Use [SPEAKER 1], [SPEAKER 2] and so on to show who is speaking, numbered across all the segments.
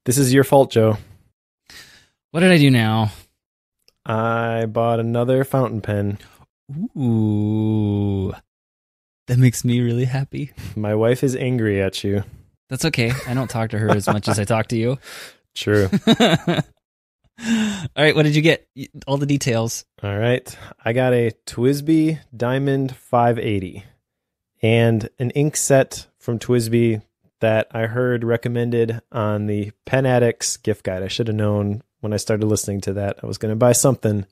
[SPEAKER 1] This is your fault, Joe.
[SPEAKER 2] What did I do now?
[SPEAKER 1] I bought another fountain pen.
[SPEAKER 2] Ooh. That makes me really happy.
[SPEAKER 1] My wife is angry at you.
[SPEAKER 2] That's okay. I don't talk to her as much as I talk to you.
[SPEAKER 1] True.
[SPEAKER 2] All right, what did you get? All the details.
[SPEAKER 1] All right. I got a TWSBI Diamond 580 and an ink set from TWSBI that I heard recommended on the Pen Addicts gift guide. I should have known when I started listening to that I was going to buy something.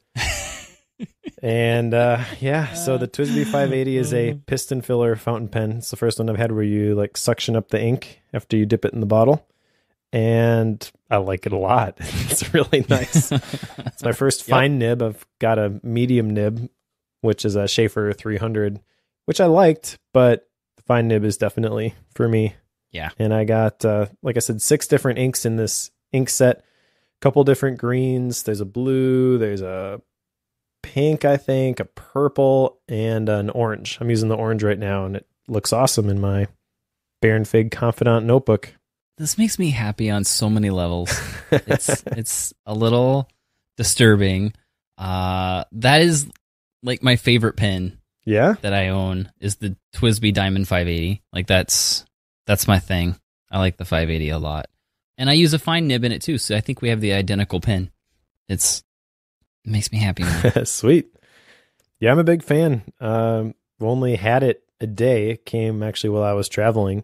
[SPEAKER 1] And so the TWSBI 580 is a piston filler fountain pen. It's the first one I've had where you like suction up the ink after you dip it in the bottle. And I like it a lot. It's really nice. It's my first fine nib. I've got a medium nib, which is a Schaefer 300, which I liked, but the fine nib is definitely for me.
[SPEAKER 2] Yeah.
[SPEAKER 1] And I got, like I said, 6 different inks in this ink set, a couple different greens. There's a blue, there's a pink, I think, a purple, and an orange. I'm using the orange right now, and it looks awesome in my Baron Fig Confidant notebook.
[SPEAKER 2] This makes me happy on so many levels. It's a little disturbing. That is like my favorite pen.
[SPEAKER 1] Yeah,
[SPEAKER 2] that I own is the TWSBI Diamond 580. Like that's my thing. I like the 580 a lot, and I use a fine nib in it too. So I think we have the identical pen. It makes me happy.
[SPEAKER 1] Sweet. Yeah, I'm a big fan. Only had it a day. It came actually while I was traveling.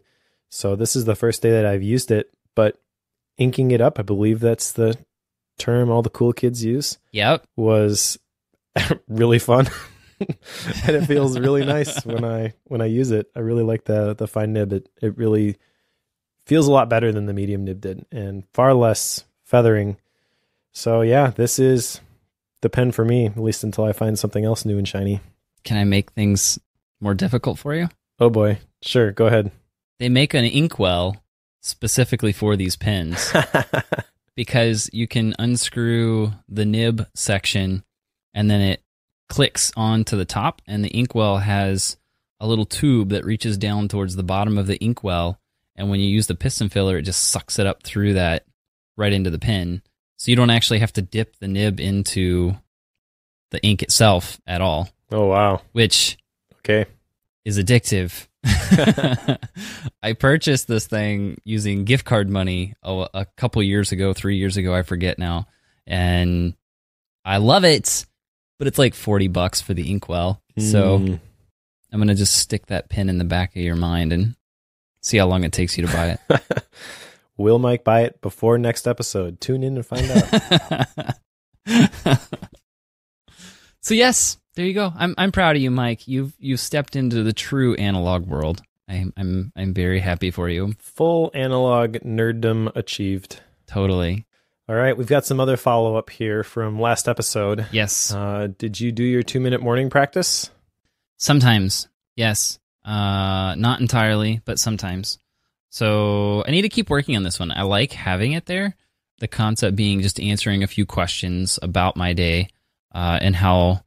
[SPEAKER 1] So this is the first day that I've used it, but inking it up, I believe that's the term all the cool kids use.
[SPEAKER 2] Yep.
[SPEAKER 1] Was really fun. And it feels really nice when I use it. I really like the fine nib. It really feels a lot better than the medium nib did and far less feathering. So yeah, this is the pen for me, at least until I find something else new and shiny.
[SPEAKER 2] Can I make things more difficult for you?
[SPEAKER 1] Oh boy. Sure, go ahead.
[SPEAKER 2] They make an inkwell specifically for these pens because you can unscrew the nib section and then it clicks onto the top, and the inkwell has a little tube that reaches down towards the bottom of the inkwell, and when you use the piston filler, it just sucks it up through that right into the pen. So you don't actually have to dip the nib into the ink itself at all.
[SPEAKER 1] Oh, wow.
[SPEAKER 2] Which is addictive. I purchased this thing using gift card money a couple years ago, 3 years ago, I forget now. And I love it, but it's like $40 for the inkwell. So I'm going to just stick that pin in the back of your mind and see how long it takes you to buy it.
[SPEAKER 1] Will Mike buy it before next episode? Tune in and find out.
[SPEAKER 2] So yes, there you go. I'm proud of you, Mike. You've stepped into the true analog world. I'm very happy for you.
[SPEAKER 1] Full analog nerddom achieved.
[SPEAKER 2] Totally.
[SPEAKER 1] All right, we've got some other follow-up here from last episode.
[SPEAKER 2] Yes.
[SPEAKER 1] Did you do your 2-minute morning practice?
[SPEAKER 2] Sometimes, yes. Not entirely, but sometimes. So I need to keep working on this one. I like having it there. The concept being just answering a few questions about my day and how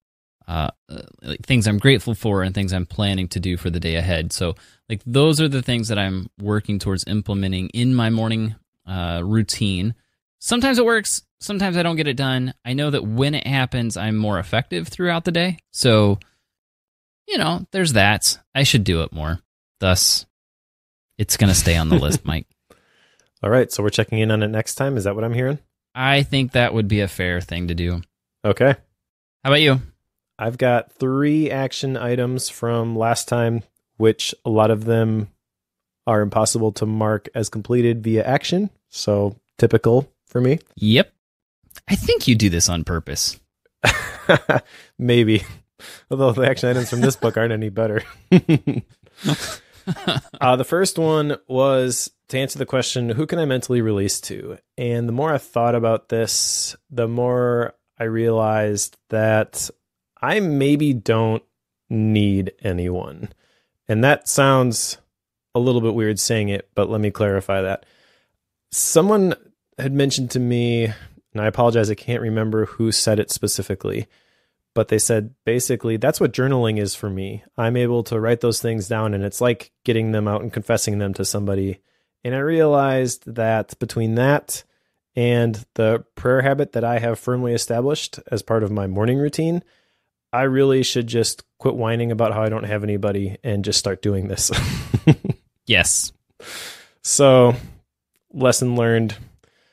[SPEAKER 2] like things I'm grateful for and things I'm planning to do for the day ahead. So like those are the things that I'm working towards implementing in my morning routine. Sometimes it works. Sometimes I don't get it done. I know that when it happens, I'm more effective throughout the day. So, there's that. I should do it more. Thus, it's going to stay on the list, Mike.
[SPEAKER 1] All right, so we're checking in on it next time. Is that what I'm hearing?
[SPEAKER 2] I think that would be a fair thing to do.
[SPEAKER 1] Okay.
[SPEAKER 2] How about you?
[SPEAKER 1] I've got 3 action items from last time, which a lot of them are impossible to mark as completed via action. So typical for me.
[SPEAKER 2] Yep. I think you do this on purpose.
[SPEAKER 1] Maybe. Although the action items from this book aren't any better. The first one was to answer the question, who can I mentally release to? And the more I thought about this, the more I realized that I maybe don't need anyone. And that sounds a little bit weird saying it, but let me clarify that. Someone had mentioned to me, and I apologize, I can't remember who said it specifically, but they said, basically, that's what journaling is for me. I'm able to write those things down, and it's like getting them out and confessing them to somebody. And I realized that between that and the prayer habit that I have firmly established as part of my morning routine, I really should just quit whining about how I don't have anybody and just start doing this.
[SPEAKER 2] Yes.
[SPEAKER 1] So, lesson learned.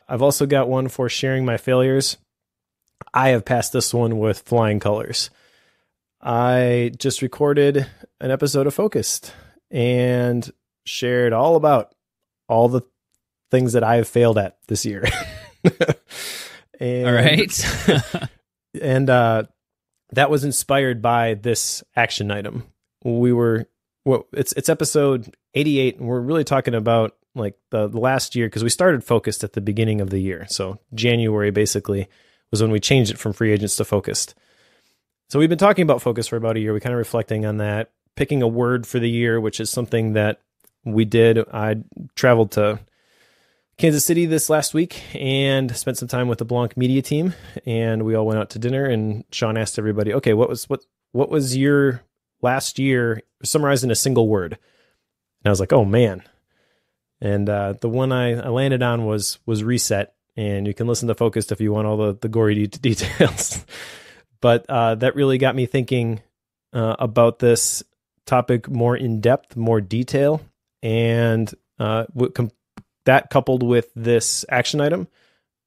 [SPEAKER 1] I've also got one for sharing my failures. I have passed this one with flying colors. I just recorded an episode of Focused and shared all about all the things that I have failed at this year.
[SPEAKER 2] All right.
[SPEAKER 1] And that was inspired by this action item. It's episode 88, and we're really talking about like the last year, because we started Focused at the beginning of the year. So January basically was when we changed it from Free Agents to Focused. So we've been talking about Focus for about a year. We're kind of reflecting on that, picking a word for the year, which is something that we did. I traveled to Kansas City this last week and spent some time with the Blanc media team, and we all went out to dinner, and Sean asked everybody, okay, what was your last year summarized in a single word? And I was like, oh man. And the one I landed on was reset, and you can listen to Focused if you want all the gory details. But that really got me thinking about this topic more in depth, more detail, and that coupled with this action item,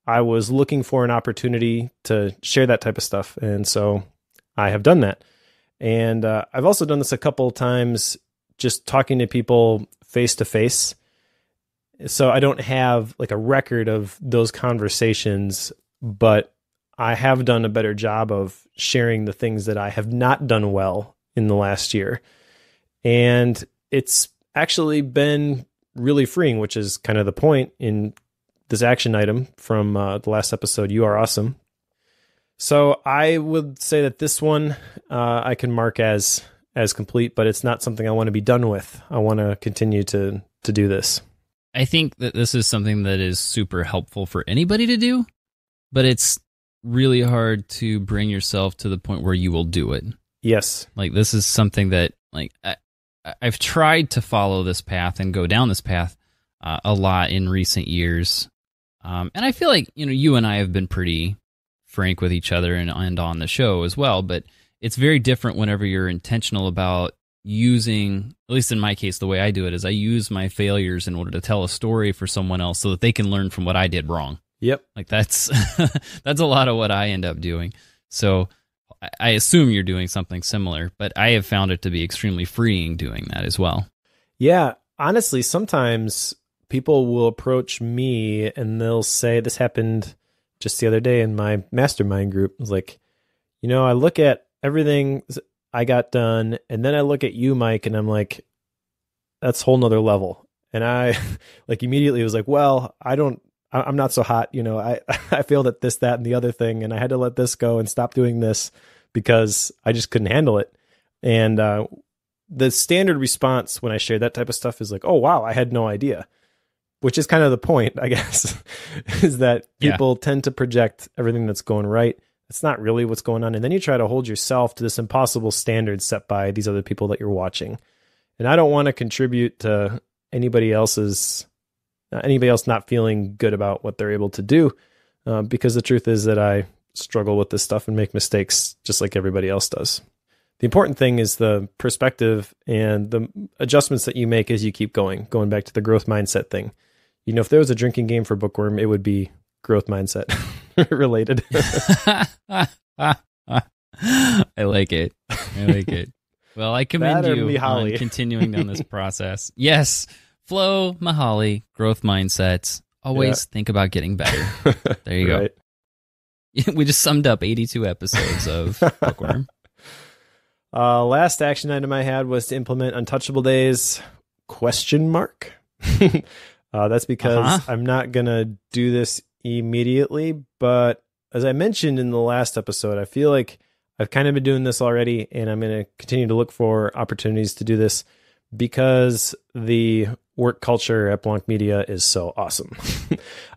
[SPEAKER 1] I was looking for an opportunity to share that type of stuff, and so I have done that. And I've also done this a couple of times, just talking to people face to face. So I don't have like a record of those conversations, but I have done a better job of sharing the things that I have not done well in the last year. And it's actually been really freeing, which is kind of the point in this action item from the last episode, You Are Awesome. So I would say that this one I can mark as complete, but it's not something I want to be done with. I want to continue to do this.
[SPEAKER 2] I think that this is something that is super helpful for anybody to do, but it's really hard to bring yourself to the point where you will do it.
[SPEAKER 1] Yes.
[SPEAKER 2] Like this is something that like I've tried to follow this path and go down this path a lot in recent years. And I feel like, you and I have been pretty frank with each other and on the show as well, but it's very different whenever you're intentional about using, at least in my case, the way I do it is I use my failures in order to tell a story for someone else so that they can learn from what I did wrong.
[SPEAKER 1] Yep.
[SPEAKER 2] Like that's a lot of what I end up doing. So I assume you're doing something similar, but I have found it to be extremely freeing doing that as well.
[SPEAKER 1] Yeah. Honestly, sometimes people will approach me and they'll say, this happened just the other day in my mastermind group. It's like, I look at everything I got done, and then I look at you, Mike, and I'm like, that's a whole nother level. And I like immediately was like, well, I'm not so hot. I failed at this, that, and the other thing, and I had to let this go and stop doing this because I just couldn't handle it. And the standard response when I share that type of stuff is like, oh, wow, I had no idea, which is kind of the point, I guess, is that people tend to project everything that's going right. It's not really what's going on. And then you try to hold yourself to this impossible standard set by these other people that you're watching. And I don't want to contribute to anybody else not feeling good about what they're able to do, because the truth is that I struggle with this stuff and make mistakes just like everybody else does. The important thing is the perspective and the adjustments that you make as you keep going back to the growth mindset thing. If there was a drinking game for Bookworm, it would be growth mindset related.
[SPEAKER 2] I like it. Well, I commend you on continuing down this process. Yes. Flow, Mahali, growth mindsets. Always think about getting better. There you go. We just summed up 82 episodes of Bookworm.
[SPEAKER 1] Last action item I had was to implement untouchable days, ? That's because I'm not going to do this immediately. But as I mentioned in the last episode, I feel like I've kind of been doing this already, and I'm going to continue to look for opportunities to do this because the work culture at Blanc Media is so awesome.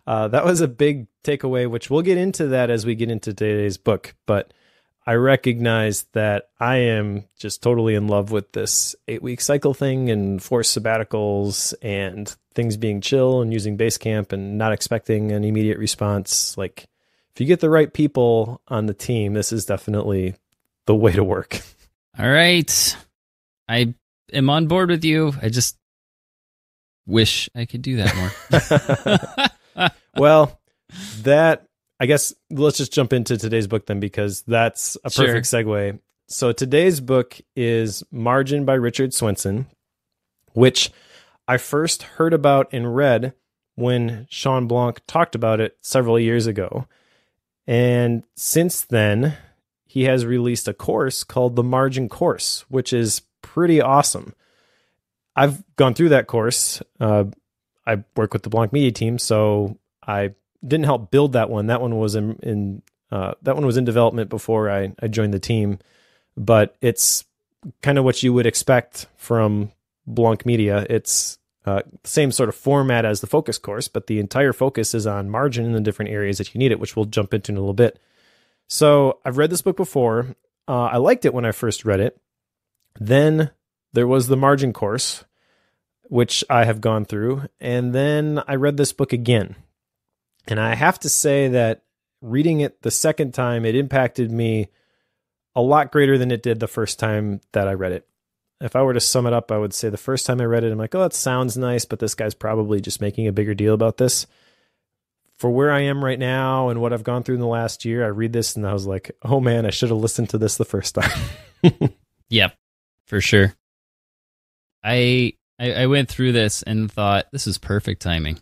[SPEAKER 1] That was a big takeaway, which we'll get into that as we get into today's book. But I recognize that I am just totally in love with this 8-week cycle thing and forced sabbaticals and things being chill and using Basecamp and not expecting an immediate response. Like, if you get the right people on the team, this is definitely the way to work.
[SPEAKER 2] All right. I am on board with you. I just wish I could do that more.
[SPEAKER 1] Well, I guess let's just jump into today's book then, because that's a perfect segue. So today's book is Margin by Richard Swenson, which I first heard about and read when Sean Blanc talked about it several years ago. And since then, he has released a course called the Margin Course, which is pretty awesome. I've gone through that course. I work with the Blanc Media team, so I didn't help build that one. That one was in development before I joined the team, but it's kind of what you would expect from Blanc Media. It's the same sort of format as the focus course, but the entire focus is on margin in the different areas that you need it, which we'll jump into in a little bit. So I've read this book before. I liked it when I first read it. Then there was the Margin Course, which I have gone through, and then I read this book again. And I have to say that reading it the second time, it impacted me a lot greater than it did the first time that I read it. If I were to sum it up, I would say the first time I read it, I'm like, oh, that sounds nice, but this guy's probably just making a bigger deal about this. For where I am right now and what I've gone through in the last year, I read this and I was like, oh man, I should have listened to this the first time.
[SPEAKER 2] Yep, for sure. I went through this and thought, this is perfect timing.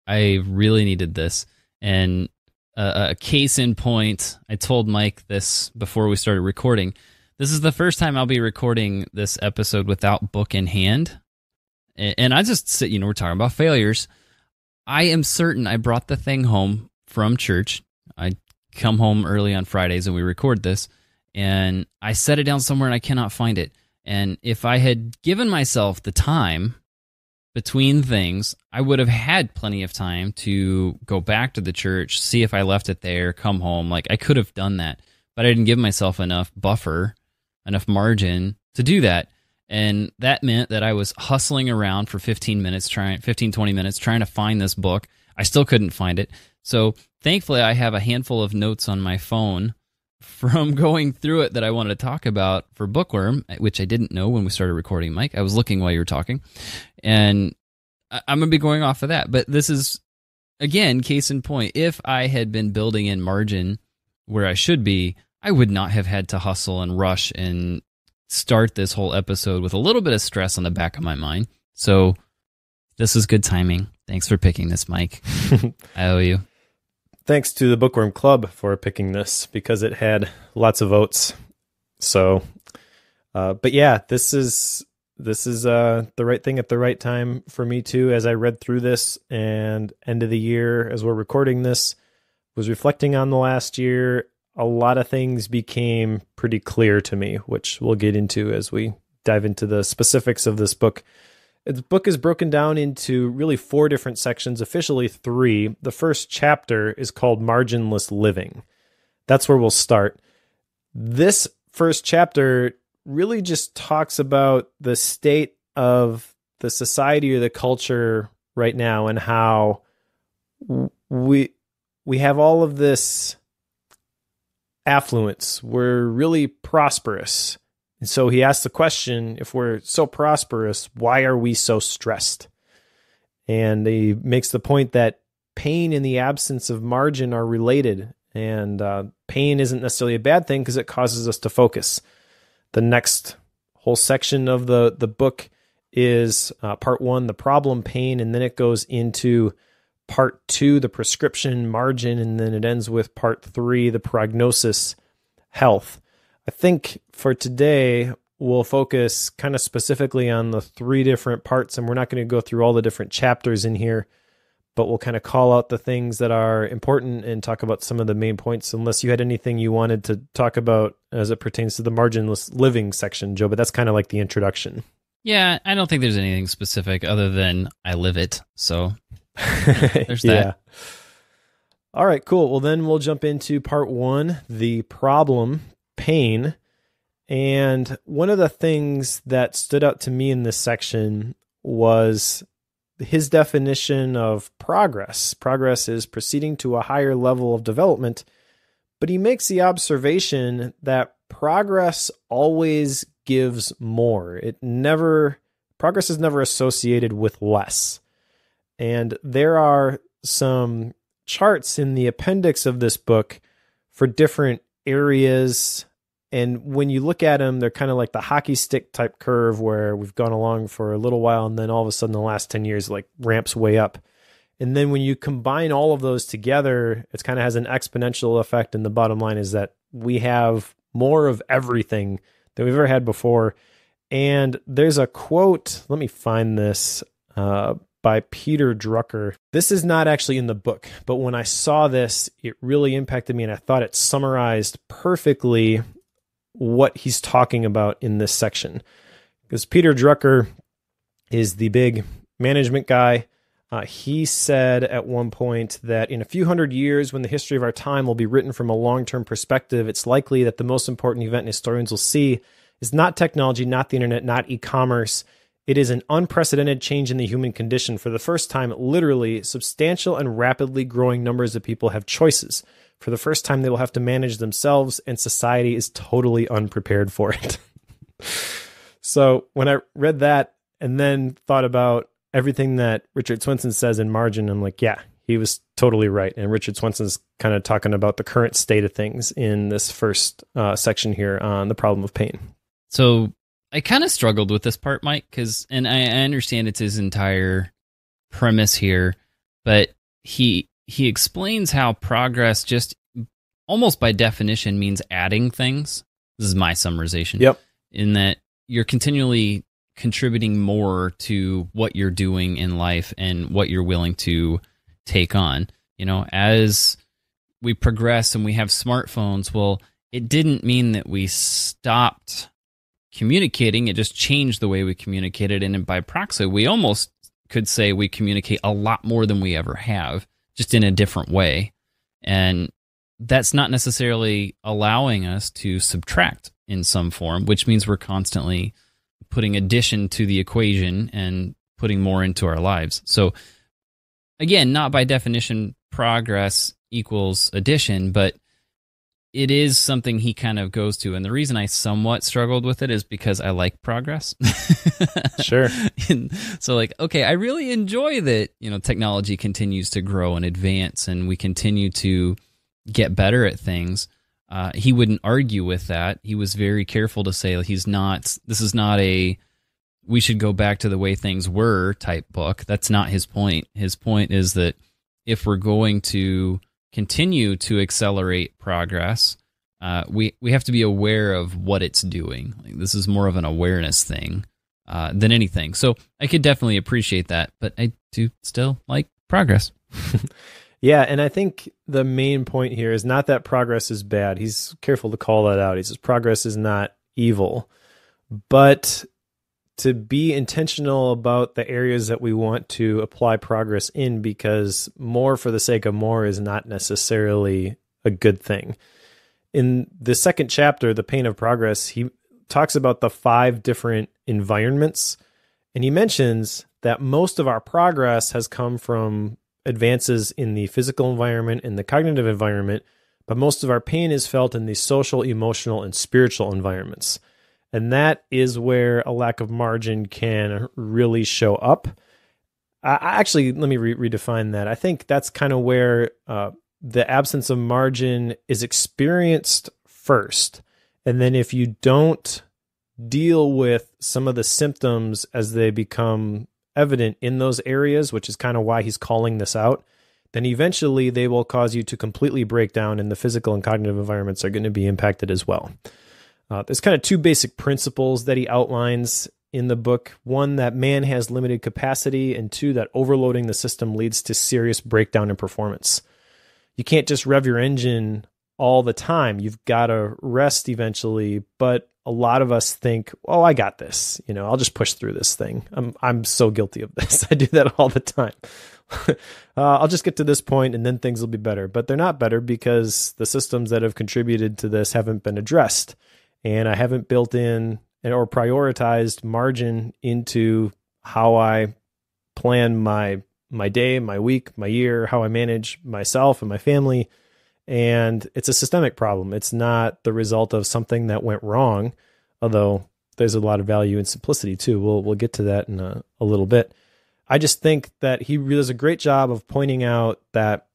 [SPEAKER 2] I really needed this. And a case in point, I told Mike this before we started recording. This is the first time I'll be recording this episode without book in hand. And I just sit, we're talking about failures. I am certain I brought the thing home from church. I come home early on Fridays and we record this. And I set it down somewhere and I cannot find it. And if I had given myself the time between things, I would have had plenty of time to go back to the church, see if I left it there, come home. Like, I could have done that, but I didn't give myself enough buffer, enough margin to do that. And that meant that I was hustling around for 20 minutes trying to find this book. I still couldn't find it. So thankfully, I have a handful of notes on my phone from going through it that I wanted to talk about for Bookworm, which I didn't know when we started recording, Mike. I was looking while you were talking, and I'm going to be going off of that. But this is, again, case in point. If I had been building in margin where I should be, I would not have had to hustle and rush and start this whole episode with a little bit of stress on the back of my mind. So this is good timing. Thanks for picking this, Mike. I owe you.
[SPEAKER 1] Thanks to the Bookworm Club for picking this, because it had lots of votes. So, but yeah, this is the right thing at the right time for me too. As I read through this and end of the year, as we're recording this, was reflecting on the last year. A lot of things became pretty clear to me, which we'll get into as we dive into the specifics of this book. The book is broken down into really 4 different sections, officially 3. The first chapter is called Marginless Living. That's where we'll start. This first chapter really just talks about the state of the society or the culture right now and how we have all of this affluence. We're really prosperous. And so he asks the question, if we're so prosperous, why are we so stressed? And he makes the point that pain and the absence of margin are related. And pain isn't necessarily a bad thing because it causes us to focus. The next whole section of the book is part 1, the problem pain, and then it goes into part 2, the prescription margin, and then it ends with part 3, the prognosis health. I think for today, we'll focus kind of specifically on the 3 different parts, and we're not going to go through all the different chapters in here, but we'll kind of call out the things that are important and talk about some of the main points, unless you had anything you wanted to talk about as it pertains to the marginless living section, Joe, but that's kind of like the introduction.
[SPEAKER 2] Yeah, I don't think there's anything specific other than I live it, so there's that.
[SPEAKER 1] Yeah. All right, cool. Well, then we'll jump into part 1, the problem pain. And one of the things that stood out to me in this section was his definition of progress. Progress is proceeding to a higher level of development, but he makes the observation that progress always gives more. Progress is never associated with less. And there are some charts in the appendix of this book for different areas. And when you look at them, they're kind of like the hockey stick type curve where we've gone along for a little while and then all of a sudden the last 10 years like ramps way up. And then when you combine all of those together, it kind of has an exponential effect. And the bottom line is that we have more of everything than we've ever had before. And there's a quote, let me find this, by Peter Drucker. This is not actually in the book, but when I saw this, it really impacted me and I thought it summarized perfectly what he's talking about in this section. Because Peter Drucker is the big management guy. He said at one point that in a few hundred years, when the history of our time will be written from a long-term perspective, it's likely that the most important event historians will see is not technology, not the internet, not e-commerce. It is an unprecedented change in the human condition. For the first time, literally, substantial and rapidly growing numbers of people have choices. For the first time, they will have to manage themselves, and society is totally unprepared for it. So when I read that and then thought about everything that Richard Swenson says in margin, I'm like, yeah, he was totally right. And Richard Swenson's kind of talking about the current state of things in this first section here on the problem of pain.
[SPEAKER 2] So I kind of struggled with this part, Mike, and I understand it's his entire premise here, but he explains how progress just almost by definition means adding things. This is my summarization.
[SPEAKER 1] Yep.
[SPEAKER 2] In that you're continually contributing more to what you're doing in life and what you're willing to take on. You know, as we progress and we have smartphones, well, it didn't mean that we stopped communicating. It just changed the way we communicated. And by proxy, we almost could say we communicate a lot more than we ever have, just in a different way. And that's not necessarily allowing us to subtract in some form, which means we're constantly putting addition to the equation and putting more into our lives. So again, not by definition progress equals addition, but it is something he kind of goes to. And the reason I somewhat struggled with it is because I like progress.
[SPEAKER 1] Sure.
[SPEAKER 2] And so like, okay, I really enjoy that, technology continues to grow and advance and we continue to get better at things. He wouldn't argue with that. He was very careful to say this is not a, we should go back to the way things were type book. That's not his point. His point is that if we're going to continue to accelerate progress, we have to be aware of what it's doing. Like, this is more of an awareness thing than anything. So I could definitely appreciate that, but I do still like progress.
[SPEAKER 1] Yeah, and I think the main point here is not that progress is bad. He's careful to call that out. He says progress is not evil, but to be intentional about the areas that we want to apply progress in, because more for the sake of more is not necessarily a good thing. In the second chapter, The Pain of Progress, he talks about the 5 different environments, and he mentions that most of our progress has come from advances in the physical environment and the cognitive environment, but most of our pain is felt in the social, emotional, and spiritual environments. And that is where a lack of margin can really show up. Actually, let me redefine that. I think that's kind of where the absence of margin is experienced first. And then if you don't deal with some of the symptoms as they become evident in those areas, which is kind of why he's calling this out, then eventually they will cause you to completely break down, and the physical and cognitive environments are going to be impacted as well. There's kind of 2 basic principles that he outlines in the book. 1, that man has limited capacity, and 2, that overloading the system leads to serious breakdown in performance. You can't just rev your engine all the time. You've got to rest eventually, but a lot of us think, oh, I got this. I'll just push through this thing. I'm so guilty of this. I do that all the time. I'll just get to this point and then things will be better. But they're not better because the systems that have contributed to this haven't been addressed. And I haven't built in or prioritized margin into how I plan my day, my week, my year, how I manage myself and my family. And it's a systemic problem. It's not the result of something that went wrong, although there's a lot of value in simplicity too. We'll get to that in a little bit. I just think that he really does a great job of pointing out that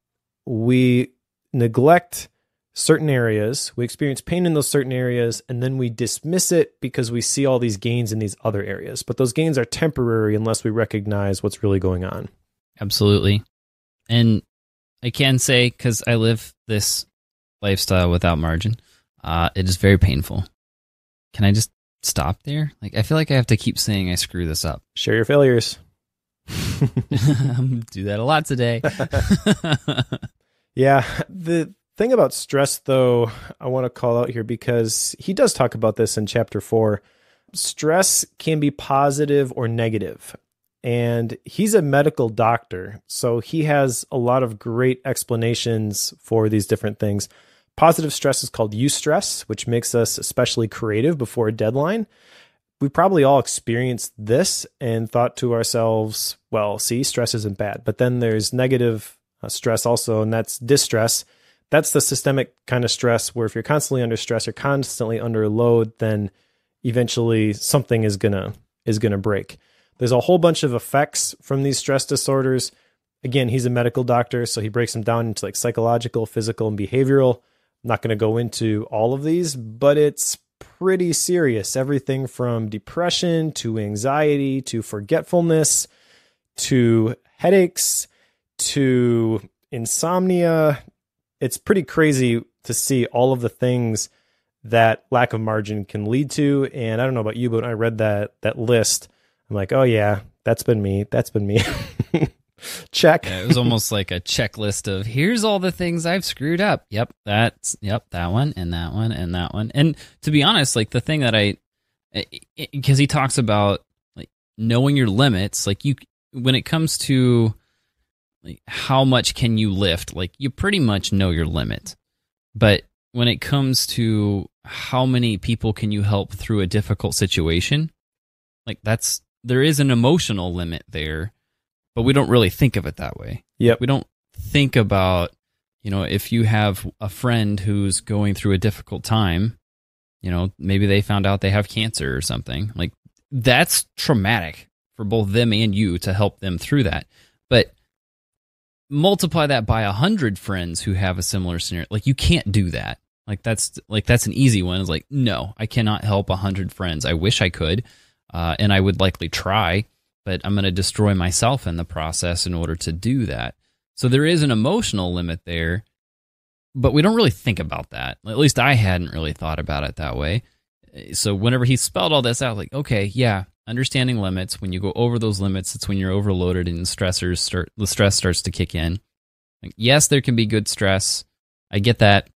[SPEAKER 1] we neglect certain areas, we experience pain in those certain areas, and then we dismiss it because we see all these gains in these other areas. But those gains are temporary unless we recognize what's really going on.
[SPEAKER 2] Absolutely. And I can say, because I live this lifestyle without margin, it is very painful. Can I just stop there? Like, I feel like I have to keep saying I screw this up.
[SPEAKER 1] Share your failures.
[SPEAKER 2] Do that a lot today.
[SPEAKER 1] Yeah. The thing about stress, though, I want to call out here because he does talk about this in chapter 4. Stress can be positive or negative. And he's a medical doctor, so he has a lot of great explanations for these different things. Positive stress is called eustress, which makes us especially creative before a deadline. We probably all experienced this and thought to ourselves, well, see, stress isn't bad. But then there's negative stress also, and that's distress. That's the systemic kind of stress where if you're constantly under stress, you're constantly under load, then eventually something is gonna break. There's a whole bunch of effects from these stress disorders. Again, he's a medical doctor, so he breaks them down into like psychological, physical, and behavioral. I'm not going to go into all of these, but it's pretty serious. Everything from depression to anxiety to forgetfulness to headaches to insomnia. It's pretty crazy to see all of the things that lack of margin can lead to. And I don't know about you, but when I read that list, I'm like, oh yeah, that's been me. Check.
[SPEAKER 2] Yeah, it was almost like a checklist of here's all the things I've screwed up. Yep, that one and that one and that one. And to be honest, like the thing that because he talks about like knowing your limits, like when it comes to like how much can you lift, like you pretty much know your limit. But when it comes to how many people can you help through a difficult situation, like there is an emotional limit there, but we don't really think of it that way.
[SPEAKER 1] Yep.
[SPEAKER 2] We don't think about, if you have a friend who's going through a difficult time, maybe they found out they have cancer or something. Like that's traumatic for both them and you to help them through that. But multiply that by 100 friends who have a similar scenario. Like you can't do that. That's an easy one. It's like, no, I cannot help 100 friends. I wish I could. And I would likely try, but I'm going to destroy myself in the process in order to do that. So there is an emotional limit there, but we don't really think about that. At least I hadn't really thought about it that way. So whenever he spelled all this out, like, okay, yeah, understanding limits. When you go over those limits, it's when you're overloaded and the stress starts to kick in. Like, yes, there can be good stress. I get that.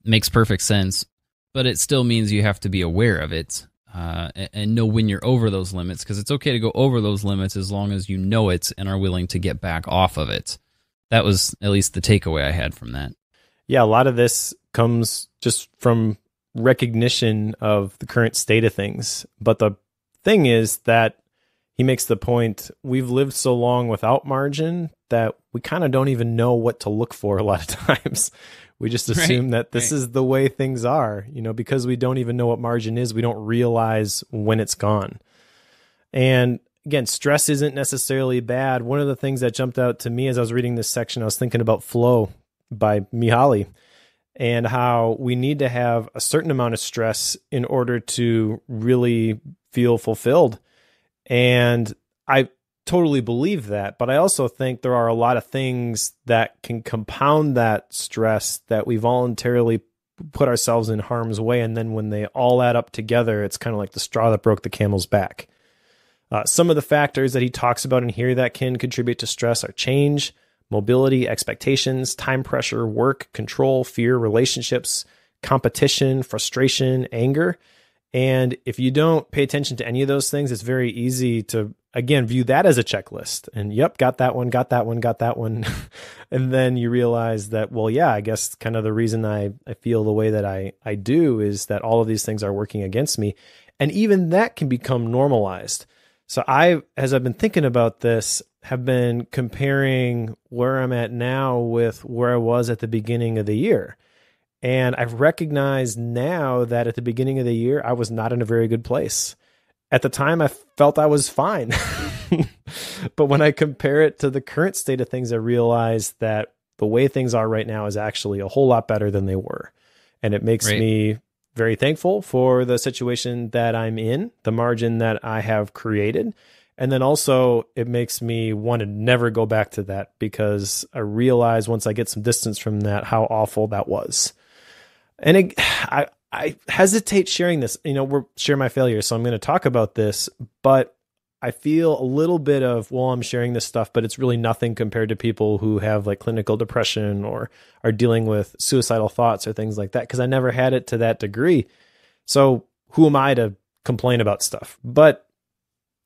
[SPEAKER 2] Makes perfect sense, but it still means you have to be aware of it. And know when you're over those limits, because it's okay to go over those limits as long as you know it and are willing to get back off of it. That was at least the takeaway I had from that.
[SPEAKER 1] Yeah, a lot of this comes just from recognition of the current state of things. But the thing is that he makes the point, we've lived so long without margin that we kind of don't even know what to look for a lot of times. We just assume that this is the way things are, because we don't even know what margin is. We don't realize when it's gone. And again, stress isn't necessarily bad. One of the things that jumped out to me as I was reading this section, I was thinking about Flow by Mihaly and how we need to have a certain amount of stress in order to really feel fulfilled. And I totally believe that, but I also think there are a lot of things that can compound that stress that we voluntarily put ourselves in harm's way, and then when they all add up together, it's kind of like the straw that broke the camel's back. Some of the factors that he talks about in here that can contribute to stress are change, mobility, expectations, time pressure, work, control, fear, relationships, competition, frustration, anger. And if you don't pay attention to any of those things, it's very easy to, again, view that as a checklist. And yep, got that one, got that one, got that one. And then you realize that, well, yeah, I guess kind of the reason I feel the way that I do is that all of these things are working against me. And even that can become normalized. So as I've been thinking about this, have been comparing where I'm at now with where I was at the beginning of the year. And I've recognized now that at the beginning of the year, I was not in a very good place. At the time, I felt I was fine. But when I compare it to the current state of things, I realize that the way things are right now is actually a whole lot better than they were. And it makes me very thankful for the situation that I'm in, the margin that I have created. And then also it makes me want to never go back to that, because I realize once I get some distance from that, how awful that was. And I hesitate sharing this, we're share my failures. So I'm going to talk about this, but I feel a little bit of, well, I'm sharing this stuff, but it's really nothing compared to people who have like clinical depression or are dealing with suicidal thoughts or things like that, because I never had it to that degree. So who am I to complain about stuff? But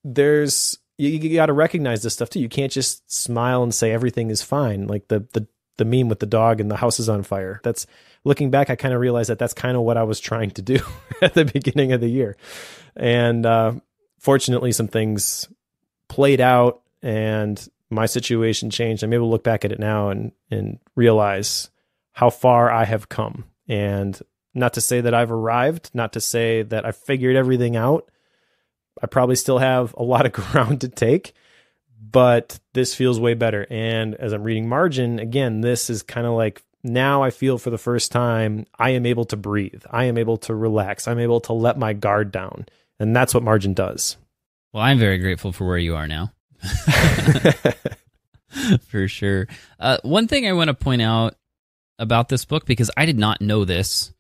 [SPEAKER 1] you got to recognize this stuff too. You can't just smile and say everything is fine. Like the meme with the dog and the house is on fire. That's, looking back, I kind of realized that that's kind of what I was trying to do at the beginning of the year. And fortunately, some things played out and my situation changed. I'm able to look back at it now and realize how far I have come. And not to say that I've arrived, not to say that I've figured everything out. I probably still have a lot of ground to take, but this feels way better. And as I'm reading margin, again, this is kind of like, now I feel for the first time, I am able to breathe. I am able to relax. I'm able to let my guard down. And that's what margin does.
[SPEAKER 2] Well, I'm very grateful for where you are now. For sure. One thing I want to point out about this book, because I did not know this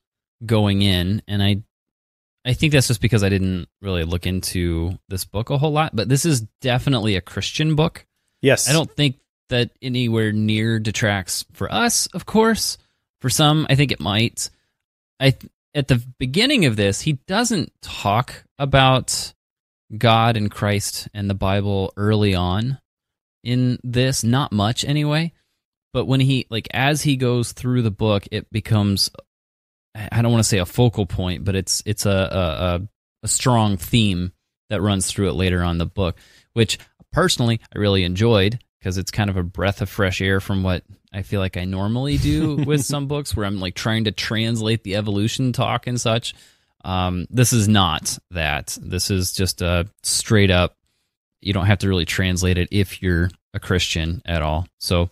[SPEAKER 2] going in, and I think that's just because I didn't really look into this book a whole lot, but this is definitely a Christian book.
[SPEAKER 1] Yes.
[SPEAKER 2] I don't think that anywhere near detracts for us, of course. For some, I think it might. At the beginning of this, he doesn't talk about God and Christ and the Bible early on in this, not much anyway. But when as he goes through the book, it becomes, I don't want to say a focal point, but it's a strong theme that runs through it later on in the book, which personally I really enjoyed, because it's kind of a breath of fresh air from what I feel like I normally do with some books where I'm like trying to translate the evolution talk and such. This is not that. This is just a straight up, you don't have to really translate it if you're a Christian at all. So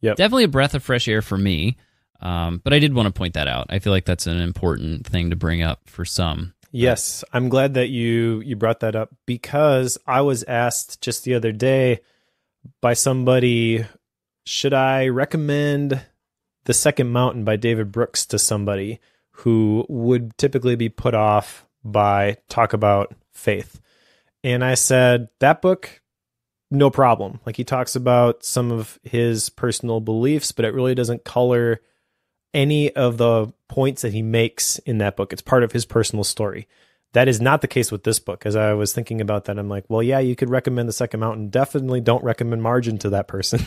[SPEAKER 2] definitely a breath of fresh air for me. But I did want to point that out. I feel like that's an important thing to bring up for some.
[SPEAKER 1] Yes, I'm glad that you brought that up, because I was asked just the other day by somebody, should I recommend The Second Mountain by David Brooks to somebody who would typically be put off by talk about faith? And I said, that book, no problem. Like, he talks about some of his personal beliefs, but it really doesn't color any of the points that he makes in that book. It's part of his personal story. That is not the case with this book. As I was thinking about that, I'm like, well, yeah, you could recommend The Second Mountain. Definitely don't recommend margin to that person.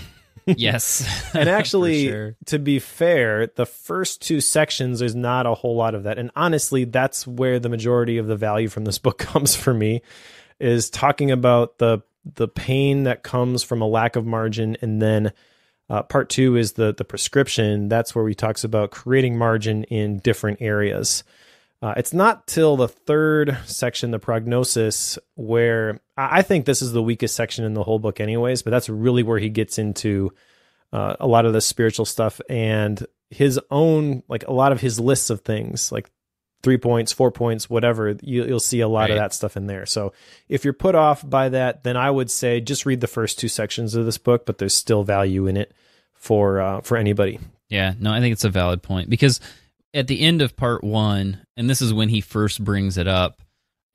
[SPEAKER 2] Yes.
[SPEAKER 1] And actually,
[SPEAKER 2] sure.
[SPEAKER 1] To be fair, the first two sections, there's not a whole lot of that. And honestly, that's where the majority of the value from this book comes for me, is talking about the pain that comes from a lack of margin. And then part two is the prescription. That's where he talks about creating margin in different areas. It's not till the third section, the prognosis, where I think this is the weakest section in the whole book anyways, but that's really where he gets into a lot of the spiritual stuff and his own, like a lot of his lists of things, like 3 points, 4 points, whatever. You'll see a lot of that stuff in there. So if you're put off by that, then I would say just read the first two sections of this book, but there's still value in it for anybody.
[SPEAKER 2] Yeah, no, I think it's a valid point, because at the end of part one, and this is when he first brings it up,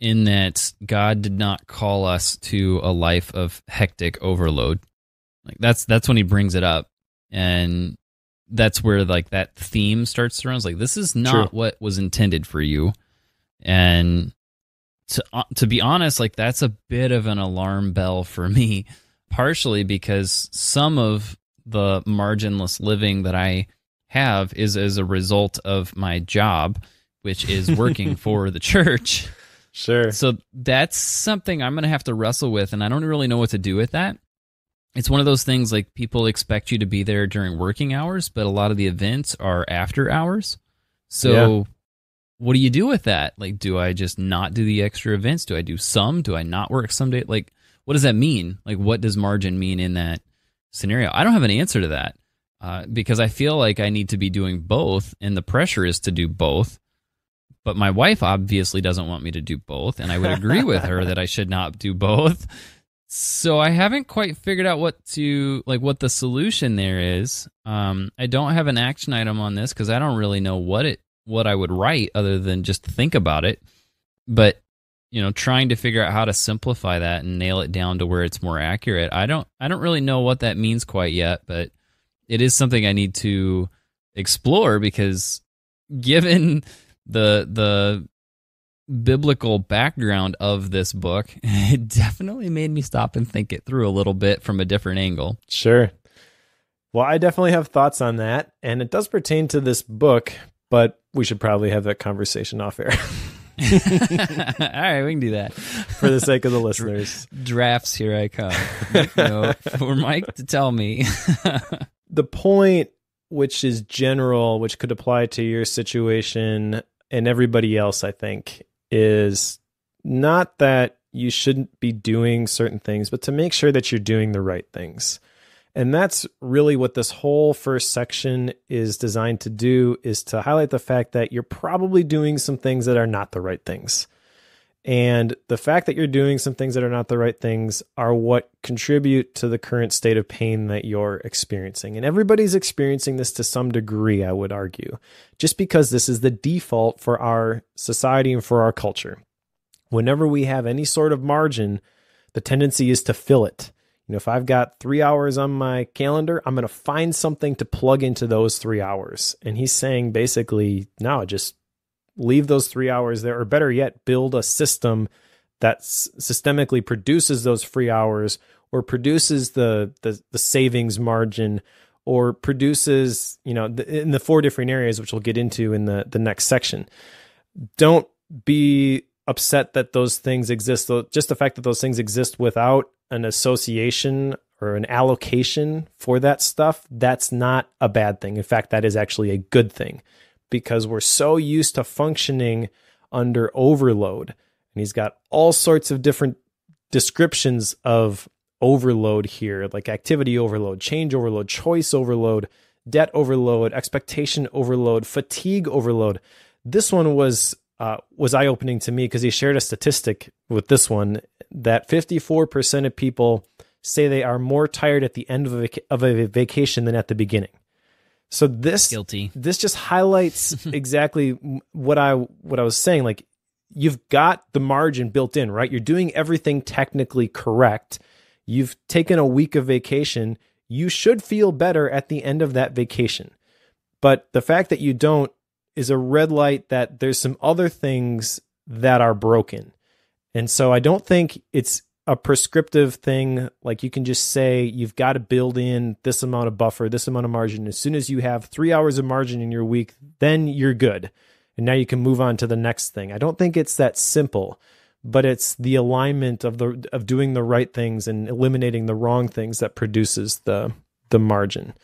[SPEAKER 2] in that God did not call us to a life of hectic overload. Like that's when he brings it up, and that's where like that theme starts to run. It's like, this is not what was intended for you. And to be honest, like that's a bit of an alarm bell for me, partially because some of the marginless living that I have is as a result of my job, which is working for the church.
[SPEAKER 1] Sure.
[SPEAKER 2] So that's something I'm going to have to wrestle with, and I don't really know what to do with that. It's one of those things like people expect you to be there during working hours, but a lot of the events are after hours. So what do you do with that? Like, do I just not do the extra events? Do I do some? Do I not work some day? Like, what does that mean? Like, what does margin mean in that scenario? I don't have an answer to that because I feel like I need to be doing both, and the pressure is to do both. But my wife obviously doesn't want me to do both, and I would agree with her that I should not do both. So I haven't quite figured out what the solution there is. I don't have an action item on this because I don't really know what I would write other than just think about it. But trying to figure out how to simplify that and nail it down to where it's more accurate. I don't really know what that means quite yet, but it is something I need to explore because given the biblical background of this book, it definitely made me stop and think it through a little bit from a different angle.
[SPEAKER 1] Sure. Well, I definitely have thoughts on that, and it does pertain to this book, but we should probably have that conversation off air.
[SPEAKER 2] All right, we can do that.
[SPEAKER 1] For the sake of the listeners.
[SPEAKER 2] Drafts, here I come. For Mike to tell me.
[SPEAKER 1] The point, which is general, which could apply to your situation and everybody else, I think, is not that you shouldn't be doing certain things, but to make sure that you're doing the right things. And that's really what this whole first section is designed to do, is to highlight the fact that you're probably doing some things that are not the right things. And the fact that you're doing some things that are not the right things are what contribute to the current state of pain that you're experiencing. And everybody's experiencing this to some degree, I would argue, just because this is the default for our society and for our culture. Whenever we have any sort of margin, the tendency is to fill it. If I've got 3 hours on my calendar, I'm going to find something to plug into those 3 hours. And he's saying basically, no, just leave those 3 hours there, or better yet, build a system that systemically produces those free hours, or produces the savings margin, or produces, in the 4 different areas, which we'll get into in the next section. Don't be upset that those things exist. Just the fact that those things exist without an association or an allocation for that stuff, that's not a bad thing. In fact, that is actually a good thing, because we're so used to functioning under overload. And he's got all sorts of different descriptions of overload here, like activity overload, change overload, choice overload, debt overload, expectation overload, fatigue overload. This one was eye-opening to me because he shared a statistic with this one that 54% of people say they are more tired at the end of a vacation than at the beginning. So this just highlights exactly what I was saying. Like, you've got the margin built in, right? You're doing everything technically correct. You've taken a week of vacation. You should feel better at the end of that vacation. But the fact that you don't is a red light that there's some other things that are broken. And so I don't think it's a prescriptive thing. Like, you can just say you've got to build in this amount of buffer, this amount of margin. As soon as you have 3 hours of margin in your week, then you're good. And now you can move on to the next thing. I don't think it's that simple, but it's the alignment of doing the right things and eliminating the wrong things that produces the margin.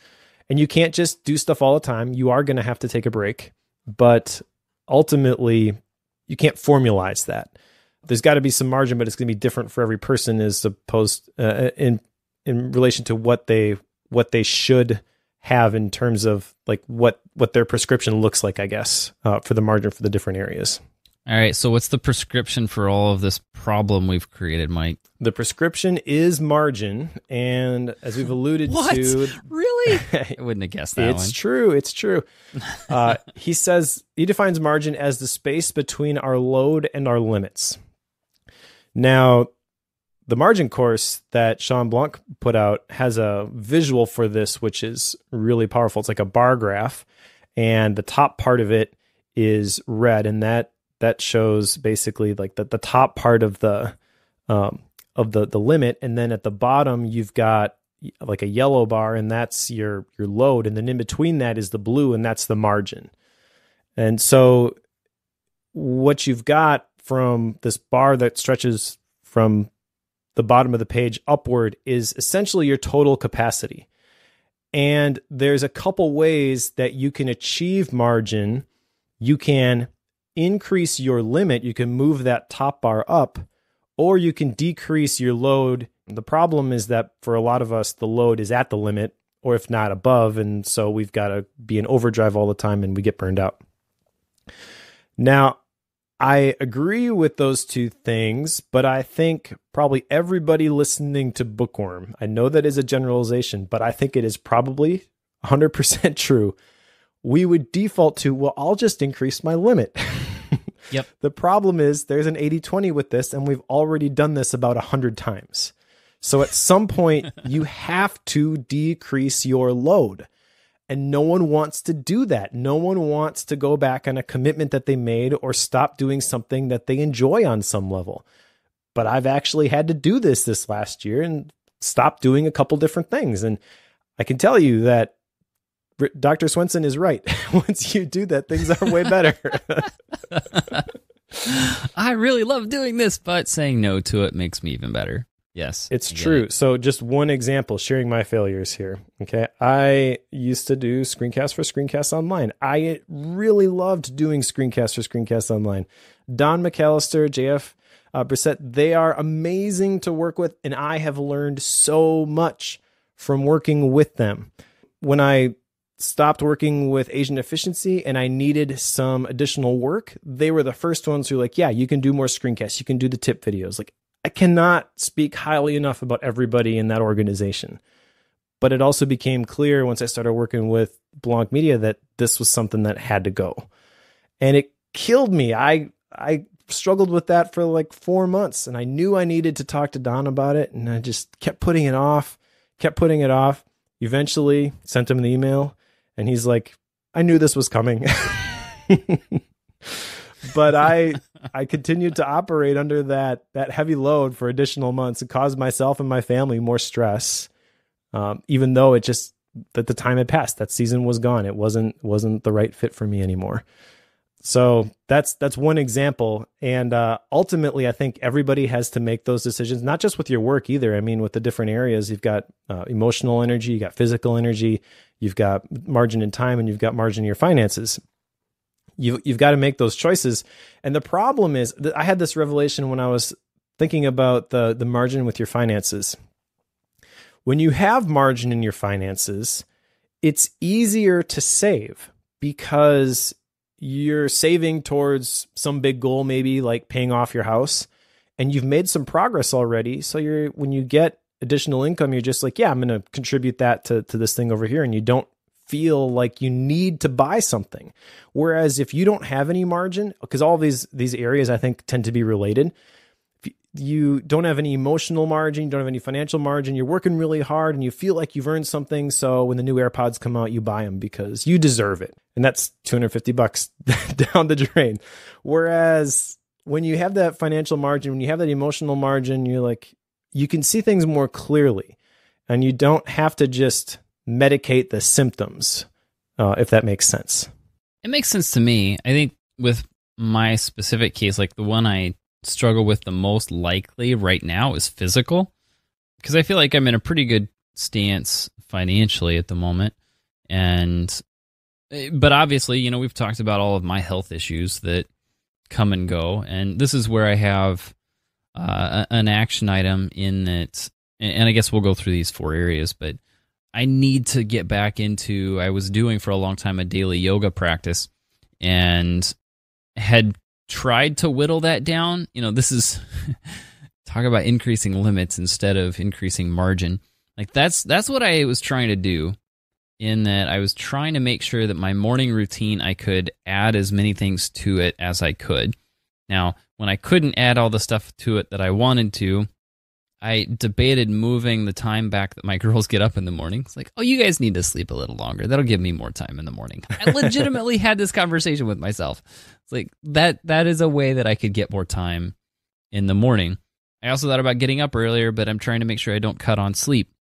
[SPEAKER 1] And you can't just do stuff all the time. You are going to have to take a break, but ultimately you can't formalize that. There's got to be some margin, but it's going to be different for every person as opposed in relation to what they should have in terms of like what their prescription looks like, I guess, for the margin for the different areas.
[SPEAKER 2] All right. So what's the prescription for all of this problem we've created, Mike?
[SPEAKER 1] The prescription is margin. And as we've alluded to...
[SPEAKER 2] Really? I wouldn't have guessed that one.
[SPEAKER 1] It's true. He defines margin as the space between our load and our limits. Now, the margin course that Sean Blanc put out has a visual for this, which is really powerful. It's like a bar graph, and the top part of it is red, and that that shows basically like the top part of the limit, and then at the bottom you've got like a yellow bar, and that's your load, and then in between that is the blue, and that's the margin. And so what you've got from this bar that stretches from the bottom of the page upward is essentially your total capacity. And there's a couple ways that you can achieve margin. You can increase your limit. You can move that top bar up, or you can decrease your load. The problem is that for a lot of us, the load is at the limit, or if not above. And so we've got to be in overdrive all the time and we get burned out. Now, I agree with those two things, but I think probably everybody listening to Bookworm, I know that is a generalization, but I think it is probably 100% true. We would default to, well, I'll just increase my limit.
[SPEAKER 2] Yep.
[SPEAKER 1] The problem is there's an 80-20 with this, and we've already done this about 100 times. So at some point, you have to decrease your load. And no one wants to do that. No one wants to go back on a commitment that they made or stop doing something that they enjoy on some level. But I've actually had to do this last year and stop doing a couple different things. And I can tell you that Dr. Swenson is right. Once you do that, things are way better.
[SPEAKER 2] I really love doing this, but saying no to it makes me even better. Yes.
[SPEAKER 1] It's true. So just one example, sharing my failures here. Okay. I used to do screencasts for Screencasts Online. I really loved doing screencasts for Screencasts Online. Don McAllister, JF Brissett, they are amazing to work with, and I have learned so much from working with them. When I stopped working with Agent Efficiency and I needed some additional work, they were the first ones who were like, yeah, you can do more screencasts. You can do the tip videos. Like, I cannot speak highly enough about everybody in that organization. But it also became clear once I started working with Blanc Media that this was something that had to go. And it killed me. I struggled with that for like 4 months, and I knew I needed to talk to Don about it, and I just kept putting it off. Eventually sent him an email, and he's like, I knew this was coming. But I continued to operate under that heavy load for additional months. It caused myself and my family more stress, even though it just that the time had passed. That season was gone. It wasn't the right fit for me anymore. So that's one example. And ultimately, I think everybody has to make those decisions, not just with your work either. I mean, with the different areas, you've got emotional energy, you got physical energy, you've got margin in time, and you've got margin in your finances. You've got to make those choices. And the problem is that I had this revelation when I was thinking about the margin with your finances. When you have margin in your finances, it's easier to save because you're saving towards some big goal, maybe like paying off your house, and you've made some progress already. So when you get additional income, you're just like, yeah, I'm going to contribute that to this thing over here. And you don't feel like you need to buy something. Whereas if you don't have any margin, because all these areas I think tend to be related, if you don't have any emotional margin, you don't have any financial margin, you're working really hard and you feel like you've earned something. So when the new AirPods come out, you buy them because you deserve it. And that's $250 down the drain. Whereas when you have that financial margin, when you have that emotional margin, you're like, you can see things more clearly and you don't have to just medicate the symptoms, if that makes sense.
[SPEAKER 2] It makes sense to me. I think with my specific case, like the one I struggle with the most likely right now is physical, because I feel like I'm in a pretty good stance financially at the moment. But obviously, we've talked about all of my health issues that come and go. And this is where I have an action item in that, and I guess we'll go through these 4 areas, but I need to get back into, I was doing for a long time a daily yoga practice and had tried to whittle that down. This is, talk about increasing limits instead of increasing margin. Like that's what I was trying to do, in that I was trying to make sure that my morning routine, I could add as many things to it as I could. Now, when I couldn't add all the stuff to it that I wanted to, I debated moving the time back that my girls get up in the morning. It's like, oh, you guys need to sleep a little longer. That'll give me more time in the morning. I legitimately had this conversation with myself. It's like that is a way that I could get more time in the morning. I also thought about getting up earlier, but I'm trying to make sure I don't cut on sleep.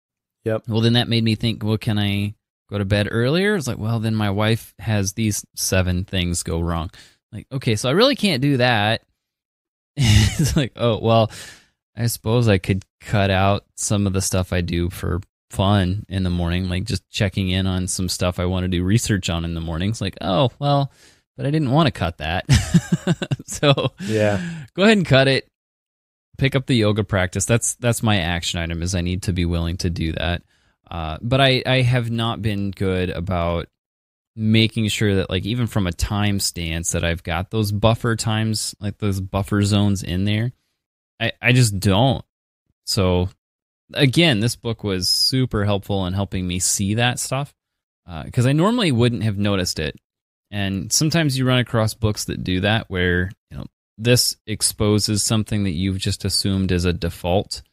[SPEAKER 1] Yep.
[SPEAKER 2] Well, then that made me think, well, can I go to bed earlier? It's like, well, then my wife has these 7 things go wrong. Like, okay, so I really can't do that. It's like, oh, well, I suppose I could cut out some of the stuff I do for fun in the morning, like just checking in on some stuff I want to do research on in the mornings. Like, oh, well, but I didn't want to cut that. So
[SPEAKER 1] yeah,
[SPEAKER 2] go ahead and cut it. Pick up the yoga practice. That's my action item, is I need to be willing to do that. But I have not been good about making sure that, like, even from a time stance, that I've got those buffer times, like those buffer zones in there. I just don't. So again, this book was super helpful in helping me see that stuff, because I normally wouldn't have noticed it. And sometimes you run across books that do that, where, you know, this exposes something that you've just assumed as a default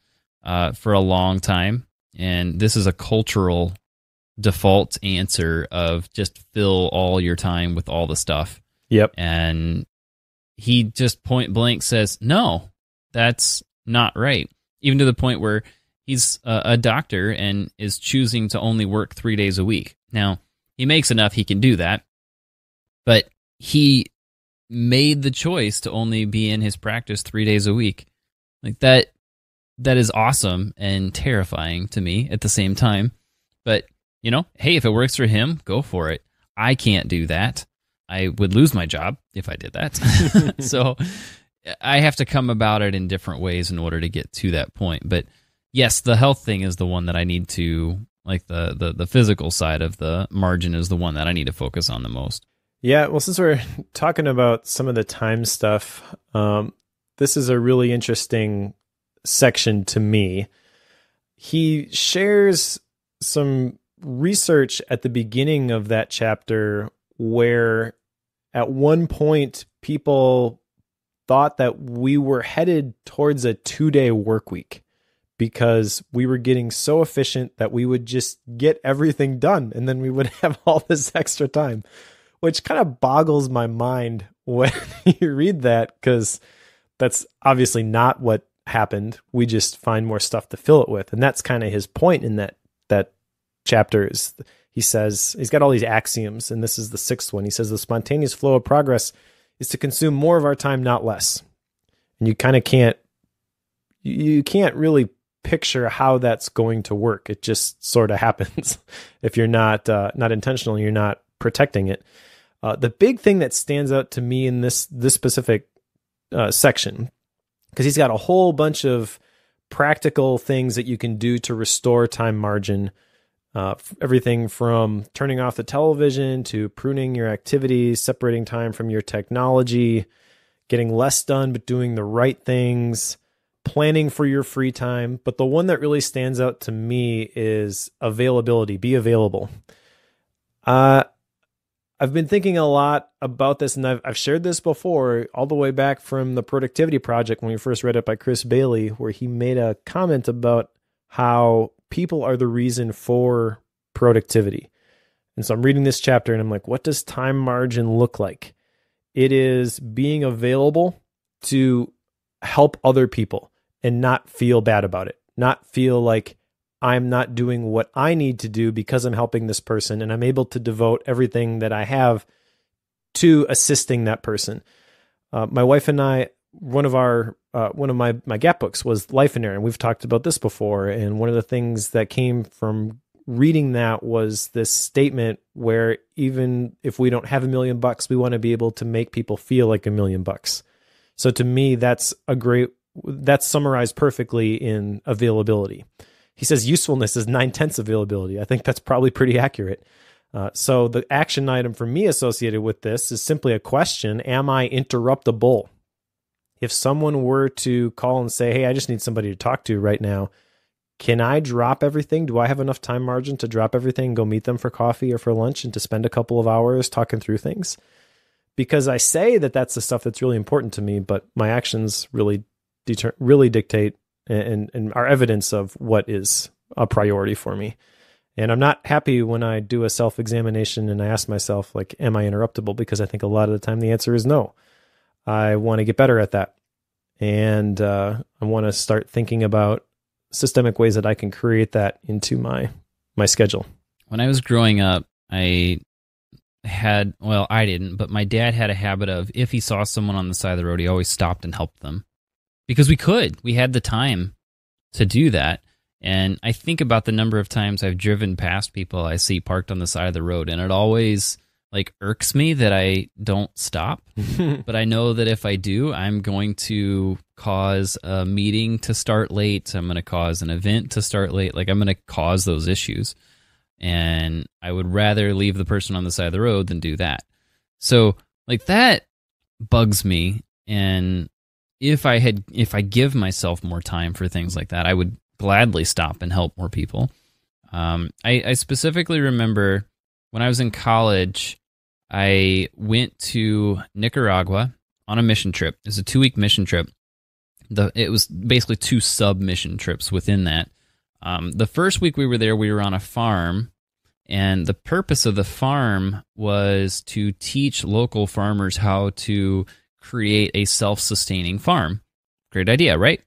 [SPEAKER 2] for a long time. And this is a cultural default answer of just fill all your time with all the stuff.
[SPEAKER 1] Yep.
[SPEAKER 2] And he just point blank says, no, that's not right. Even to the point where he's a doctor and is choosing to only work 3 days a week. Now, he makes enough he can do that, but he made the choice to only be in his practice 3 days a week. Like that is awesome and terrifying to me at the same time. But, you know, hey, if it works for him, go for it. I can't do that. I would lose my job if I did that. So I have to come about it in different ways in order to get to that point. But yes, the health thing is the one that I need to, like the physical side of the margin is the one that I need to focus on the most.
[SPEAKER 1] Yeah, well, since we're talking about some of the time stuff, this is a really interesting section to me. He shares some research at the beginning of that chapter where at one point people thought that we were headed towards a 2-day work week because we were getting so efficient that we would just get everything done and then we would have all this extra time, which kind of boggles my mind when you read that, because that's obviously not what happened. We just find more stuff to fill it with. And that's kind of his point in that chapter. Is he says, he's got all these axioms, and this is the 6th one. He says, the spontaneous flow of progress is to consume more of our time, not less. And you kind of can't really picture how that's going to work. It just sort of happens if you're not intentional, you're not protecting it. The big thing that stands out to me in this specific section, because he's got a whole bunch of practical things that you can do to restore time margin, everything from turning off the television to pruning your activities, separating time from your technology, getting less done but doing the right things, planning for your free time. But the one that really stands out to me is availability. Be available. I've been thinking a lot about this, and I've shared this before, all the way back from the Productivity Project when we first read it by Chris Bailey, where he made a comment about how people are the reason for productivity. And so I'm reading this chapter and I'm like, what does time margin look like? It is being available to help other people and not feel bad about it, not feel like I'm not doing what I need to do because I'm helping this person, and I'm able to devote everything that I have to assisting that person. My wife and I, one of my Gap books was Life in Air, and we've talked about this before. And one of the things that came from reading that was this statement where even if we don't have $1 million, we want to be able to make people feel like $1 million. So to me, that's summarized perfectly in availability. He says usefulness is 9/10 availability. I think that's probably pretty accurate. So the action item for me associated with this is simply a question: am I interruptible? If someone were to call and say, hey, I just need somebody to talk to right now, can I drop everything? Do I have enough time margin to drop everything, go meet them for coffee or for lunch, and to spend a couple of hours talking through things? Because I say that that's the stuff that's really important to me, but my actions really dictate and are evidence of what is a priority for me. And I'm not happy when I do a self-examination and I ask myself, like, am I interruptible? Because I think a lot of the time the answer is no. I want to get better at that. And I want to start thinking about systemic ways that I can create that into my schedule.
[SPEAKER 2] When I was growing up, I didn't, but my dad had a habit of, if he saw someone on the side of the road, he always stopped and helped them. Because we had the time to do that. And I think about the number of times I've driven past people I see parked on the side of the road, and it always like irks me that I don't stop. But I know that if I do, I'm going to cause a meeting to start late. I'm going to cause an event to start late. Like, I'm going to cause those issues. And I would rather leave the person on the side of the road than do that. So like, that bugs me. And if I give myself more time for things like that, I would gladly stop and help more people. I specifically remember when I was in college, I went to Nicaragua on a mission trip. It was a 2-week mission trip. It was basically 2 sub-mission trips within that. The first week we were there, we were on a farm, and the purpose of the farm was to teach local farmers how to create a self-sustaining farm. Great idea, right?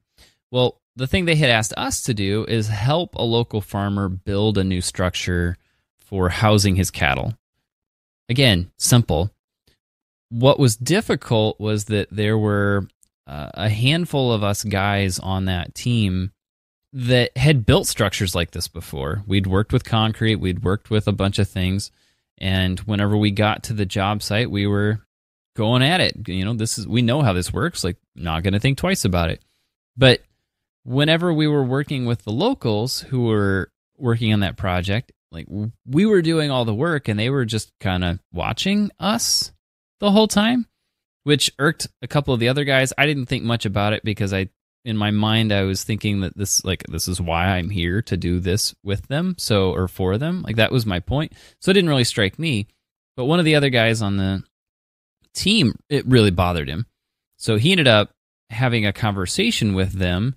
[SPEAKER 2] Well, the thing they had asked us to do is help a local farmer build a new structure for housing his cattle. Again, simple. What was difficult was that there were a handful of us guys on that team that had built structures like this before. We'd worked with concrete, we'd worked with a bunch of things, and whenever we got to the job site, we were going at it. We know how this works, like, not going to think twice about it. But whenever we were working with the locals who were working on that project, like, we were doing all the work and they were just kind of watching us the whole time, which irked a couple of the other guys. I didn't think much about it because in my mind, I was thinking that this is why I'm here, to do this with them, or for them. Like, that was my point. So it didn't really strike me. But one of the other guys on the team, it really bothered him. So he ended up having a conversation with them,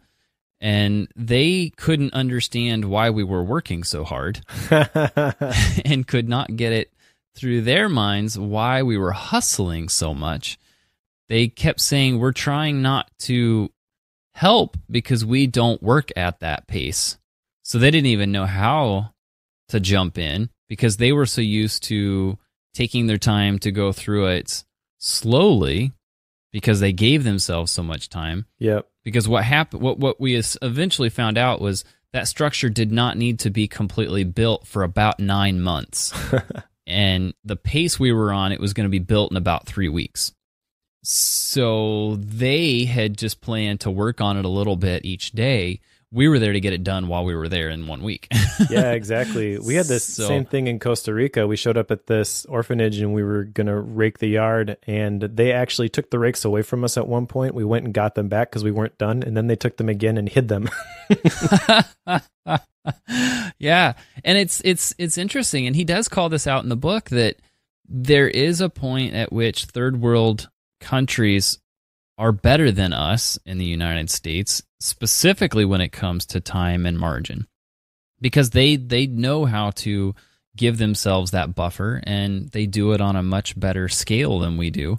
[SPEAKER 2] and they couldn't understand why we were working so hard and could not get it through their minds why we were hustling so much. They kept saying, we're trying not to help because we don't work at that pace. So they didn't even know how to jump in because they were so used to taking their time to go through it slowly because they gave themselves so much time.
[SPEAKER 1] Yep.
[SPEAKER 2] Because what happened, what we eventually found out was that structure did not need to be completely built for about 9 months. And the pace we were on, it was going to be built in about 3 weeks. So they had just planned to work on it a little bit each day. We were there to get it done while we were there in 1 week.
[SPEAKER 1] Yeah, exactly. We had this same thing in Costa Rica. We showed up at this orphanage and we were going to rake the yard, and they actually took the rakes away from us at one point. We went and got them back because we weren't done, and then they took them again and hid them.
[SPEAKER 2] Yeah, and it's interesting, and he does call this out in the book, that there is a point at which third world countries are better than us in the United States, specifically when it comes to time and margin, because they know how to give themselves that buffer, and they do it on a much better scale than we do.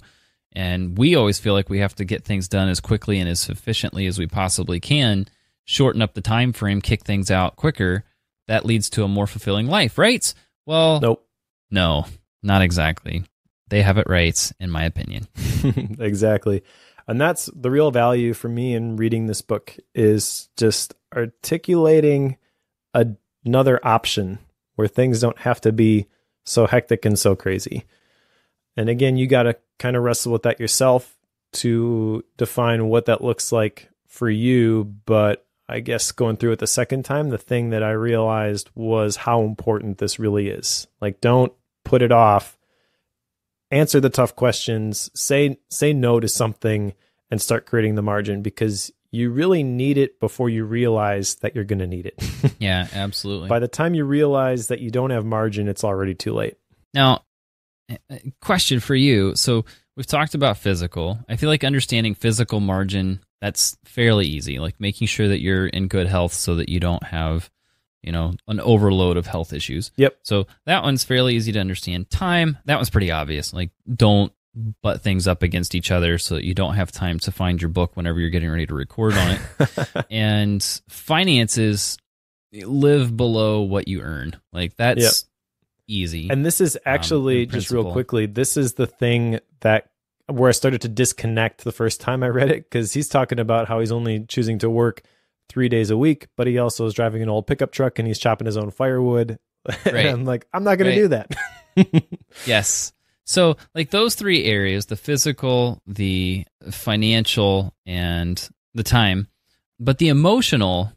[SPEAKER 2] And we always feel like we have to get things done as quickly and as efficiently as we possibly can, shorten up the time frame, kick things out quicker. That leads to a more fulfilling life, right? Well,
[SPEAKER 1] nope.
[SPEAKER 2] No, not exactly. They have it right, in my opinion.
[SPEAKER 1] Exactly. And that's the real value for me in reading this book, is just articulating another option where things don't have to be so hectic and so crazy. And again, you got to kind of wrestle with that yourself to define what that looks like for you. But I guess going through it the second time, the thing that I realized was how important this really is. Like, don't put it off. Answer the tough questions, say no to something, and start creating the margin, because you really need it before you realize that you're going to need it.
[SPEAKER 2] Yeah, absolutely.
[SPEAKER 1] By the time you realize that you don't have margin, it's already too late.
[SPEAKER 2] Now, question for you. So we've talked about physical. I feel like understanding physical margin That's fairly easy. Like making sure that you're in good health so that you don't have, an overload of health issues.
[SPEAKER 1] Yep.
[SPEAKER 2] So that one's fairly easy to understand. Time, that one's pretty obvious. Like don't butt things up against each other so that you don't have time to find your book whenever you're getting ready to record on it. And finances, live below what you earn. Like that's easy.
[SPEAKER 1] And this is actually, just real quickly, this is the thing where I started to disconnect the first time I read it, because he's talking about how he's only choosing to work 3 days a week, but he also is driving an old pickup truck and he's chopping his own firewood. Right. And I'm like, I'm not going to do that.
[SPEAKER 2] Yes. So like those three areas, the physical, the financial, and the time, but the emotional,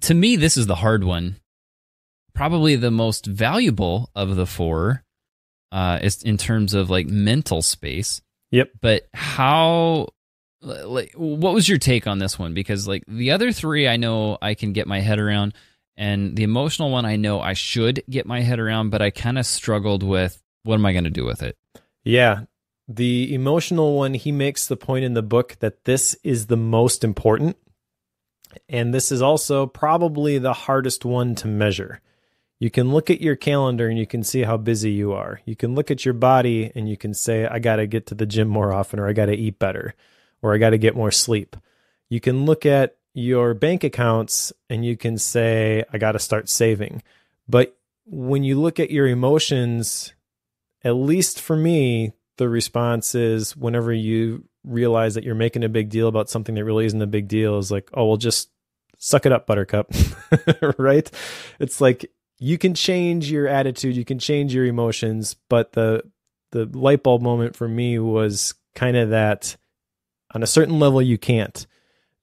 [SPEAKER 2] to me, this is the hard one. Probably the most valuable of the four is in terms of like mental space.
[SPEAKER 1] Yep.
[SPEAKER 2] But what was your take on this one? Because like the other three, I know I can get my head around, and the emotional one, I know I should get my head around, but I kind of struggled with what am I going to do with it?
[SPEAKER 1] Yeah. The emotional one, he makes the point in the book that this is the most important. And this is also probably the hardest one to measure. You can look at your calendar and you can see how busy you are. You can look at your body and you can say, I got to get to the gym more often, or I got to eat better, or I got to get more sleep. You can look at your bank accounts and you can say, I got to start saving. But when you look at your emotions, at least for me, the response is whenever you realize that you're making a big deal about something that really isn't a big deal, is like, oh, well, just suck it up, buttercup, right? It's like, you can change your attitude, you can change your emotions, but the light bulb moment for me was kind of that on a certain level, you can't.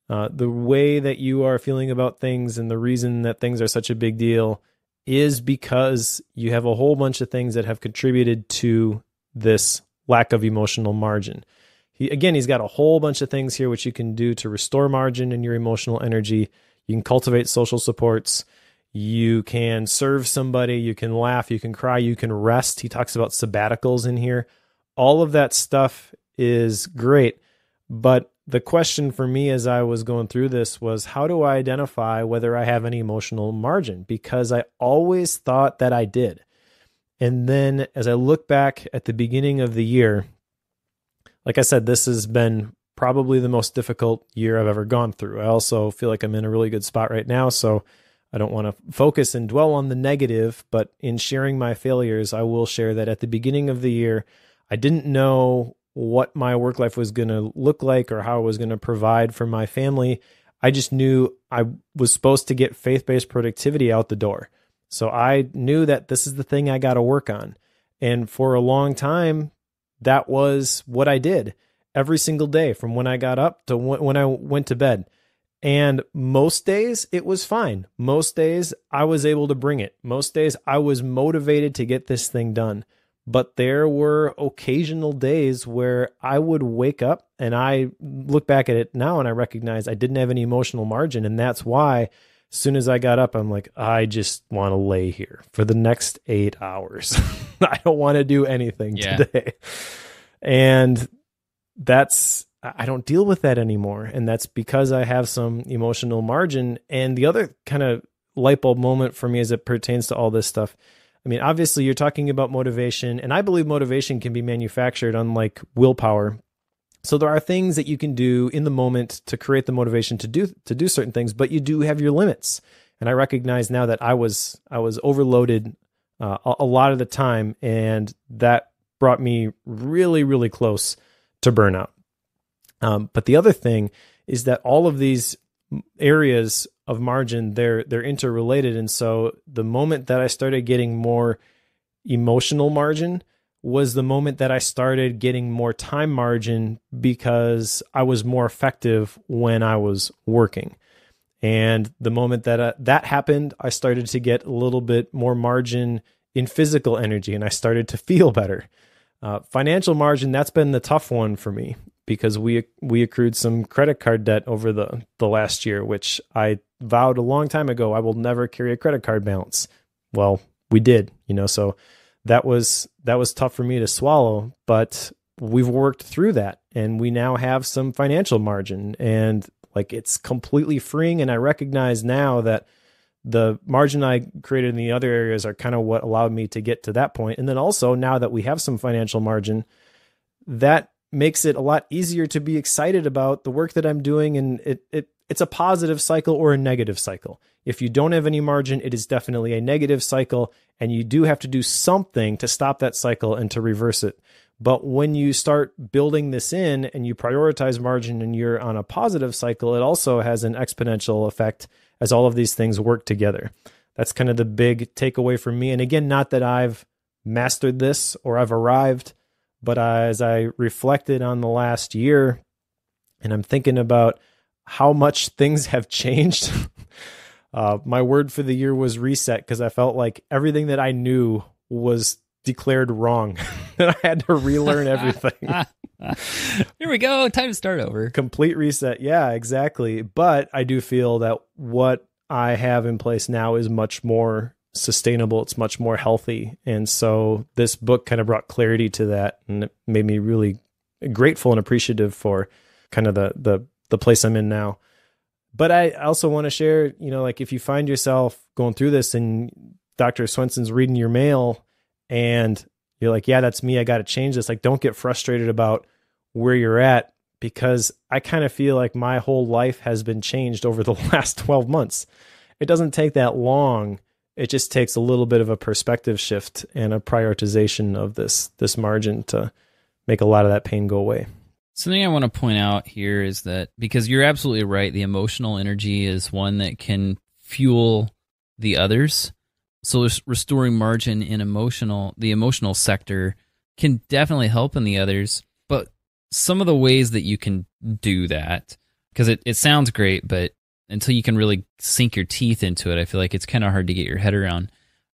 [SPEAKER 1] The way that you are feeling about things and the reason that things are such a big deal is because you have a whole bunch of things that have contributed to this lack of emotional margin. He's got a whole bunch of things here which you can do to restore margin in your emotional energy. You can cultivate social supports. You can serve somebody. You can laugh. You can cry. You can rest. He talks about sabbaticals in here. All of that stuff is great. But the question for me as I was going through this was, how do I identify whether I have any emotional margin? Because I always thought that I did. And then as I look back at the beginning of the year, like I said, this has been probably the most difficult year I've ever gone through. I also feel like I'm in a really good spot right now, so I don't want to focus and dwell on the negative, but in sharing my failures, I will share that at the beginning of the year, I didn't know what my work life was going to look like or how I was going to provide for my family. I just knew I was supposed to get faith-based productivity out the door. So I knew that this is the thing I got to work on. And for a long time, that was what I did every single day from when I got up to when I went to bed. And most days it was fine. Most days I was able to bring it. Most days I was motivated to get this thing done. But there were occasional days where I would wake up, and I look back at it now and I recognize I didn't have any emotional margin. And that's why as soon as I got up, I'm like, I just want to lay here for the next 8 hours. I don't want to do anything today. And I don't deal with that anymore. And that's because I have some emotional margin. And the other kind of light bulb moment for me as it pertains to all this stuff, I mean, obviously you're talking about motivation, and I believe motivation can be manufactured, unlike willpower. So there are things that you can do in the moment to create the motivation to do certain things, but you do have your limits. And I recognize now that I was overloaded a lot of the time, and that brought me really, really close to burnout. But the other thing is that all of these areas of margin, they're interrelated. And so the moment that I started getting more emotional margin was the moment that I started getting more time margin, because I was more effective when I was working. And the moment that that happened, I started to get a little bit more margin in physical energy, and I started to feel better. Financial margin, that's been the tough one for me, because we accrued some credit card debt over the last year, which I vowed a long time ago I will never carry a credit card balance. Well, we did, so that was tough for me to swallow. But we've worked through that, and we now have some financial margin, and like it's completely freeing. And I recognize now that the margin I created in the other areas are kind of what allowed me to get to that point. And then also now that we have some financial margin, that makes it a lot easier to be excited about the work that I'm doing. And it's a positive cycle or a negative cycle. If you don't have any margin, it is definitely a negative cycle, and you do have to do something to stop that cycle and to reverse it. But when you start building this in and you prioritize margin and you're on a positive cycle, it also has an exponential effect as all of these things work together. That's kind of the big takeaway for me. And again, not that I've mastered this or I've arrived, but as I reflected on the last year and I'm thinking about how much things have changed, my word for the year was reset, because I felt like everything that I knew was declared wrong. And I had to relearn everything.
[SPEAKER 2] Here we go. Time to start over.
[SPEAKER 1] Complete reset. Yeah, exactly. But I do feel that what I have in place now is much more sustainable. It's much more healthy. And so this book kind of brought clarity to that, and it made me really grateful and appreciative for kind of the place I'm in now. But I also want to share, like if you find yourself going through this and Dr. Swenson's reading your mail and you're like, yeah, that's me, I got to change this. Like, don't get frustrated about where you're at, because I kind of feel like my whole life has been changed over the last 12 months. It doesn't take that long. It just takes a little bit of a perspective shift and a prioritization of this margin to make a lot of that pain go away.
[SPEAKER 2] Something I want to point out here is that, because you're absolutely right, the emotional energy is one that can fuel the others. So restoring margin in the emotional sector can definitely help in the others. But some of the ways that you can do that, because it sounds great, but until you can really sink your teeth into it, I feel like it's kind of hard to get your head around.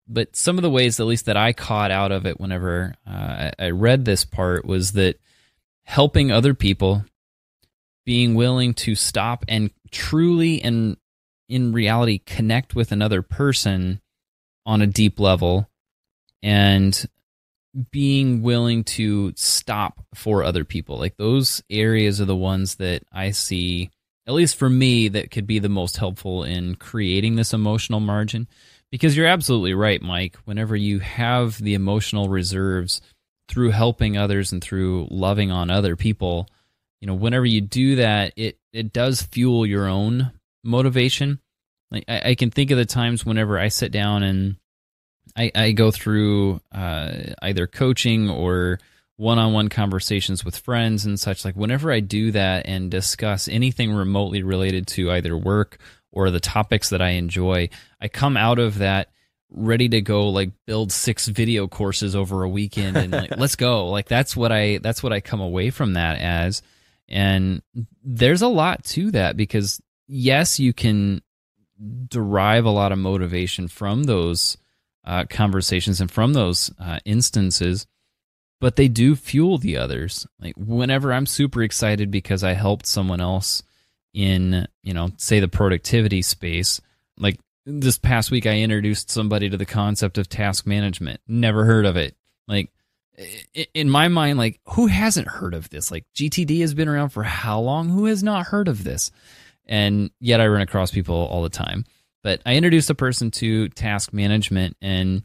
[SPEAKER 2] But some of the ways, at least that I caught out of it whenever I read this part, was that helping other people, being willing to stop and truly and in reality connect with another person on a deep level, and being willing to stop for other people. Like, those areas are the ones that I see, at least for me, that could be the most helpful in creating this emotional margin. Because you're absolutely right, Mike. Whenever you have the emotional reserves through helping others and through loving on other people, whenever you do that, it does fuel your own motivation. Like, I can think of the times whenever I sit down and I go through either coaching or one-on-one conversations with friends and such. Like, whenever I do that and discuss anything remotely related to either work or the topics that I enjoy, I come out of that ready to go, like, build 6 video courses over a weekend and like, let's go. Like, that's what I come away from that as. And there's a lot to that, because yes, you can derive a lot of motivation from those conversations and from those instances, but they do fuel the others. Like, whenever I'm super excited because I helped someone else in, say the productivity space, like this past week I introduced somebody to the concept of task management. Never heard of it. Like, in my mind, like, who hasn't heard of this? Like, GTD has been around for how long? Who has not heard of this? And yet I run across people all the time. But I introduced a person to task management and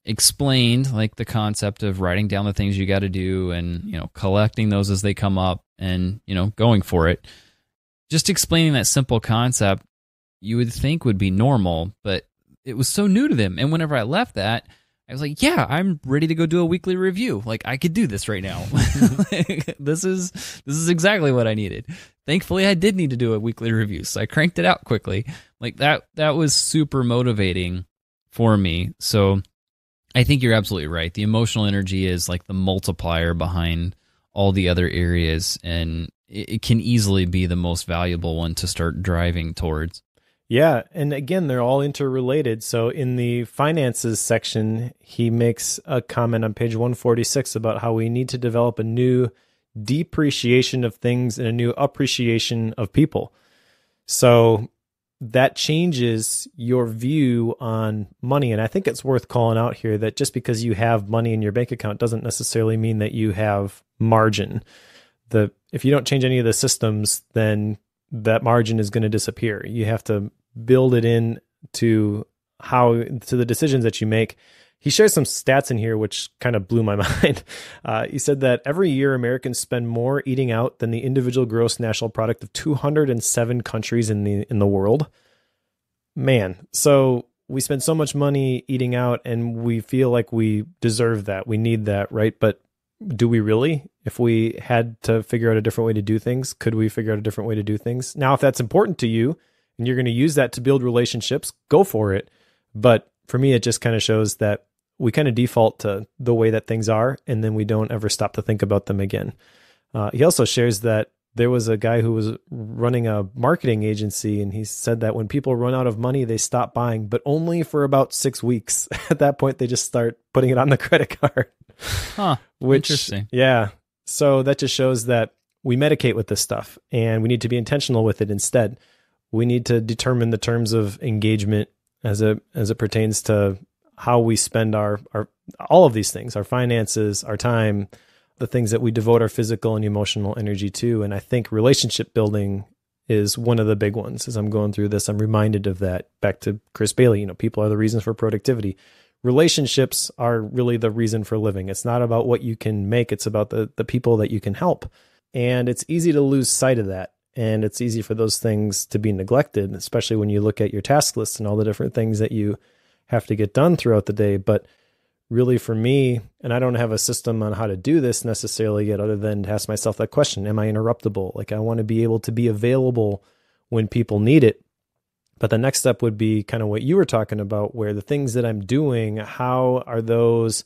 [SPEAKER 2] explained, like, the concept of writing down the things you got to do and, collecting those as they come up and, going for it. Just explaining that simple concept you would think would be normal, but it was so new to them. And whenever I left that, I was like, yeah, I'm ready to go do a weekly review. Like, I could do this right now. This is exactly what I needed. Thankfully, I did need to do a weekly review, so I cranked it out quickly. Like, that was super motivating for me. So I think you're absolutely right. The emotional energy is like the multiplier behind all the other areas, and it can easily be the most valuable one to start driving towards.
[SPEAKER 1] Yeah, and again, they're all interrelated. So in the finances section, he makes a comment on page 146 about how we need to develop a new depreciation of things and a new appreciation of people. So that changes your view on money. And I think it's worth calling out here that just because you have money in your bank account doesn't necessarily mean that you have margin. If you don't change any of the systems, then that margin is going to disappear. You have to build it in to the decisions that you make. He shares some stats in here, which kind of blew my mind. He said that every year Americans spend more eating out than the individual gross national product of 207 countries in the world. Man, so we spend so much money eating out and we feel like we deserve that. We need that, right? But do we really? If we had to figure out a different way to do things, could we figure out a different way to do things? Now, if that's important to you and you're going to use that to build relationships, go for it. But for me, it just kind of shows that we kind of default to the way that things are, and then we don't ever stop to think about them again. He also shares that there was a guy who was running a marketing agency, and he said that when people run out of money, they stop buying, but only for about 6 weeks. At that point, they just start putting it on the credit card.
[SPEAKER 2] Huh. Interesting.
[SPEAKER 1] Yeah. So that just shows that we medicate with this stuff, and we need to be intentional with it instead. We need to determine the terms of engagement as it pertains to how we spend our all of these things, our finances, our time, the things that we devote our physical and emotional energy to. And I think relationship building is one of the big ones. As I'm going through this, I'm reminded of that. Back to Chris Bailey, people are the reasons for productivity. Relationships are really the reason for living. It's not about what you can make. It's about the people that you can help. And it's easy to lose sight of that. And it's easy for those things to be neglected, especially when you look at your task list and all the different things that you have to get done throughout the day. But really for me, and I don't have a system on how to do this necessarily yet, other than to ask myself that question, am I interruptible? Like, I want to be able to be available when people need it. But the next step would be kind of what you were talking about, where the things that I'm doing, how are those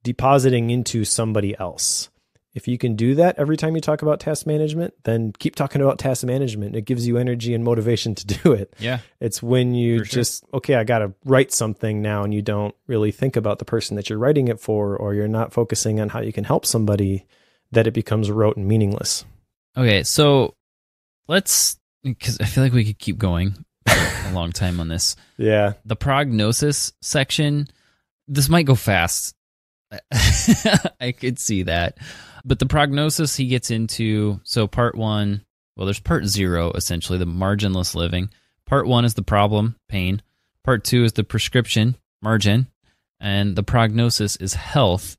[SPEAKER 1] depositing into somebody else? If you can do that every time you talk about task management, then keep talking about task management. It gives you energy and motivation to do it.
[SPEAKER 2] Yeah.
[SPEAKER 1] It's when you I got to write something now, and you don't really think about the person that you're writing it for, or you're not focusing on how you can help somebody, that it becomes rote and meaningless.
[SPEAKER 2] Okay. So because I feel like we could keep going a long time on this.
[SPEAKER 1] Yeah.
[SPEAKER 2] The prognosis section, this might go fast. I could see that. But the prognosis he gets into, so part 1, there's part 0, essentially, the marginless living. Part 1 is the problem, pain. Part 2 is the prescription, margin. And the prognosis is health.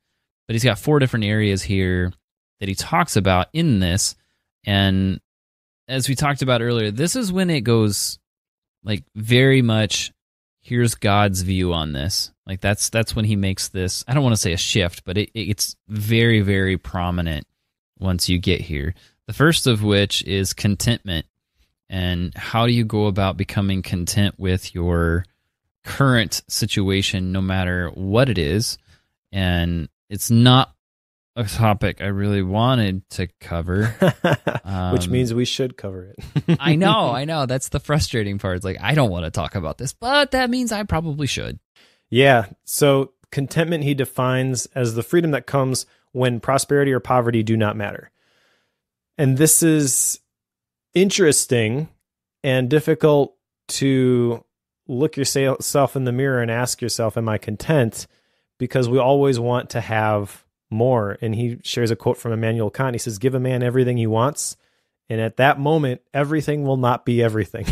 [SPEAKER 2] But he's got 4 different areas here that he talks about in this. And as we talked about earlier, this is when it goes like very much, here's God's view on this. Like that's when he makes this, I don't want to say a shift, but it's very, very prominent once you get here. The first of which is contentment. And how do you go about becoming content with your current situation, no matter what it is? And it's not a topic I really wanted to cover.
[SPEAKER 1] Which means we should cover it.
[SPEAKER 2] I know. That's the frustrating part. It's like, I don't want to talk about this, but that means I probably should.
[SPEAKER 1] Yeah. So contentment he defines as the freedom that comes when prosperity or poverty do not matter. And this is interesting and difficult to look yourself in the mirror and ask yourself, am I content? Because we always want to have more. And he shares a quote from Immanuel Kant. He says, give a man everything he wants, and at that moment, everything will not be everything.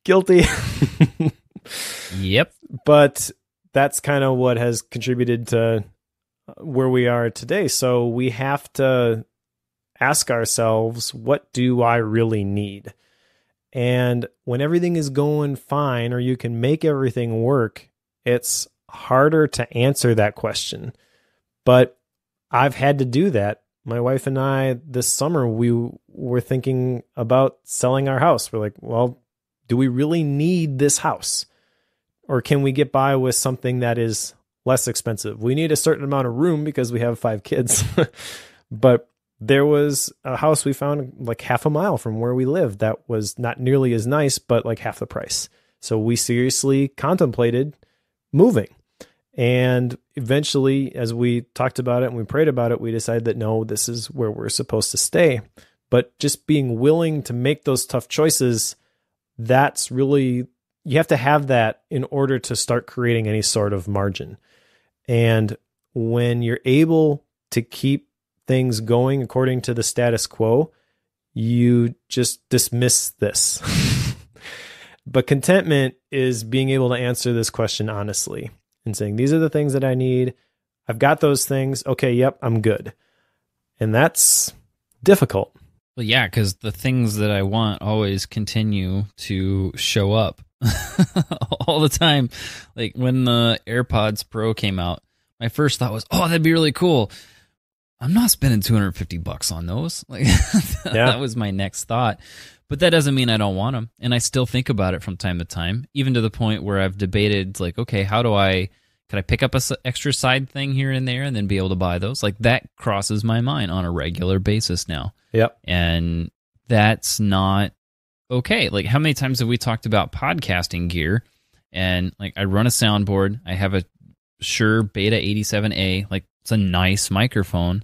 [SPEAKER 1] Guilty.
[SPEAKER 2] Yep.
[SPEAKER 1] But that's kind of what has contributed to where we are today. So we have to ask ourselves, what do I really need? And when everything is going fine, or you can make everything work, it's harder to answer that question. But I've had to do that. My wife and I, this summer, we were thinking about selling our house. We're like, well, do we really need this house? Or can we get by with something that is less expensive? We need a certain amount of room because we have 5 kids. But there was a house we found like half a mile from where we live that was not nearly as nice, but like half the price. So we seriously contemplated moving. And eventually, as we talked about it and we prayed about it, we decided that no, this is where we're supposed to stay. But just being willing to make those tough choices, that's really, you have to have that in order to start creating any sort of margin. And when you're able to keep things going according to the status quo, you just dismiss this. But contentment is being able to answer this question honestly and saying, these are the things that I need. I've got those things. Okay, yep, I'm good. And that's difficult.
[SPEAKER 2] Well, yeah, because the things that I want always continue to show up all the time. Like when the AirPods Pro came out, my first thought was, oh, that'd be really cool. I'm not spending $250 on those. Like that was my next thought. But that doesn't mean I don't want them. And I still think about it from time to time, even to the point where I've debated, like, okay, could I pick up a extra side thing here and there and then be able to buy those? Like that crosses my mind on a regular basis now.
[SPEAKER 1] Yep.
[SPEAKER 2] And that's not okay. Like how many times have we talked about podcasting gear? And like I run a soundboard. I have a Shure Beta 87A. Like it's a nice microphone.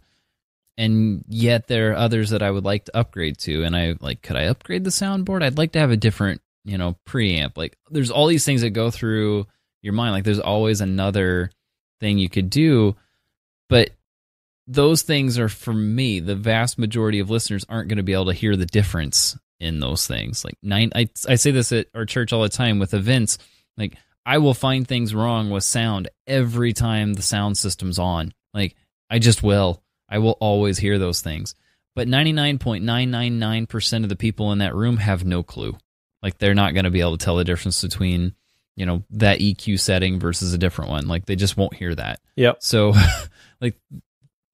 [SPEAKER 2] And yet there are others that I would like to upgrade to. And could I upgrade the soundboard? I'd like to have a different, preamp. Like there's all these things that go through your mind. Like there's always another thing you could do. But those things are, for me, the vast majority of listeners aren't going to be able to hear the difference in those things. Like I say this at our church all the time with events. Like I will find things wrong with sound every time the sound system's on. Like I just will. I will always hear those things. But 99.999% of the people in that room have no clue. Like they're not going to be able to tell the difference between, that EQ setting versus a different one. Like they just won't hear that.
[SPEAKER 1] Yep.
[SPEAKER 2] So like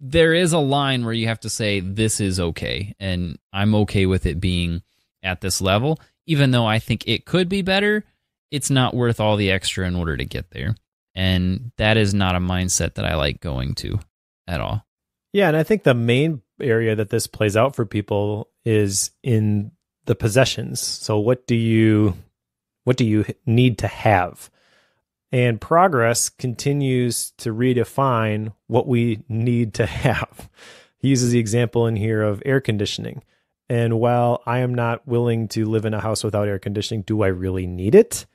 [SPEAKER 2] there is a line where you have to say, this is okay. And I'm okay with it being at this level. Even though I think it could be better, it's not worth all the extra in order to get there. And that is not a mindset that I like going to at all.
[SPEAKER 1] Yeah, and I think the main area that this plays out for people is in the possessions. So what do you need to have? And progress continues to redefine what we need to have. He uses the example in here of air conditioning. And while I am not willing to live in a house without air conditioning, do I really need it?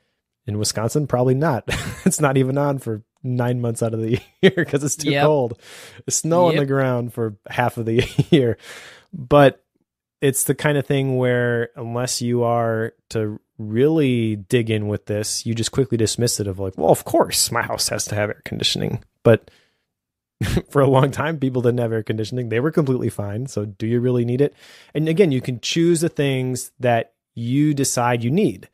[SPEAKER 1] In Wisconsin, probably not. It's not even on for 9 months out of the year because it's too cold. There's snow on the ground for half of the year. But it's the kind of thing where unless you are to really dig in with this, you just quickly dismiss it of like, well, of course my house has to have air conditioning. But for a long time, people didn't have air conditioning. They were completely fine. So do you really need it? And again, you can choose the things that you decide you need.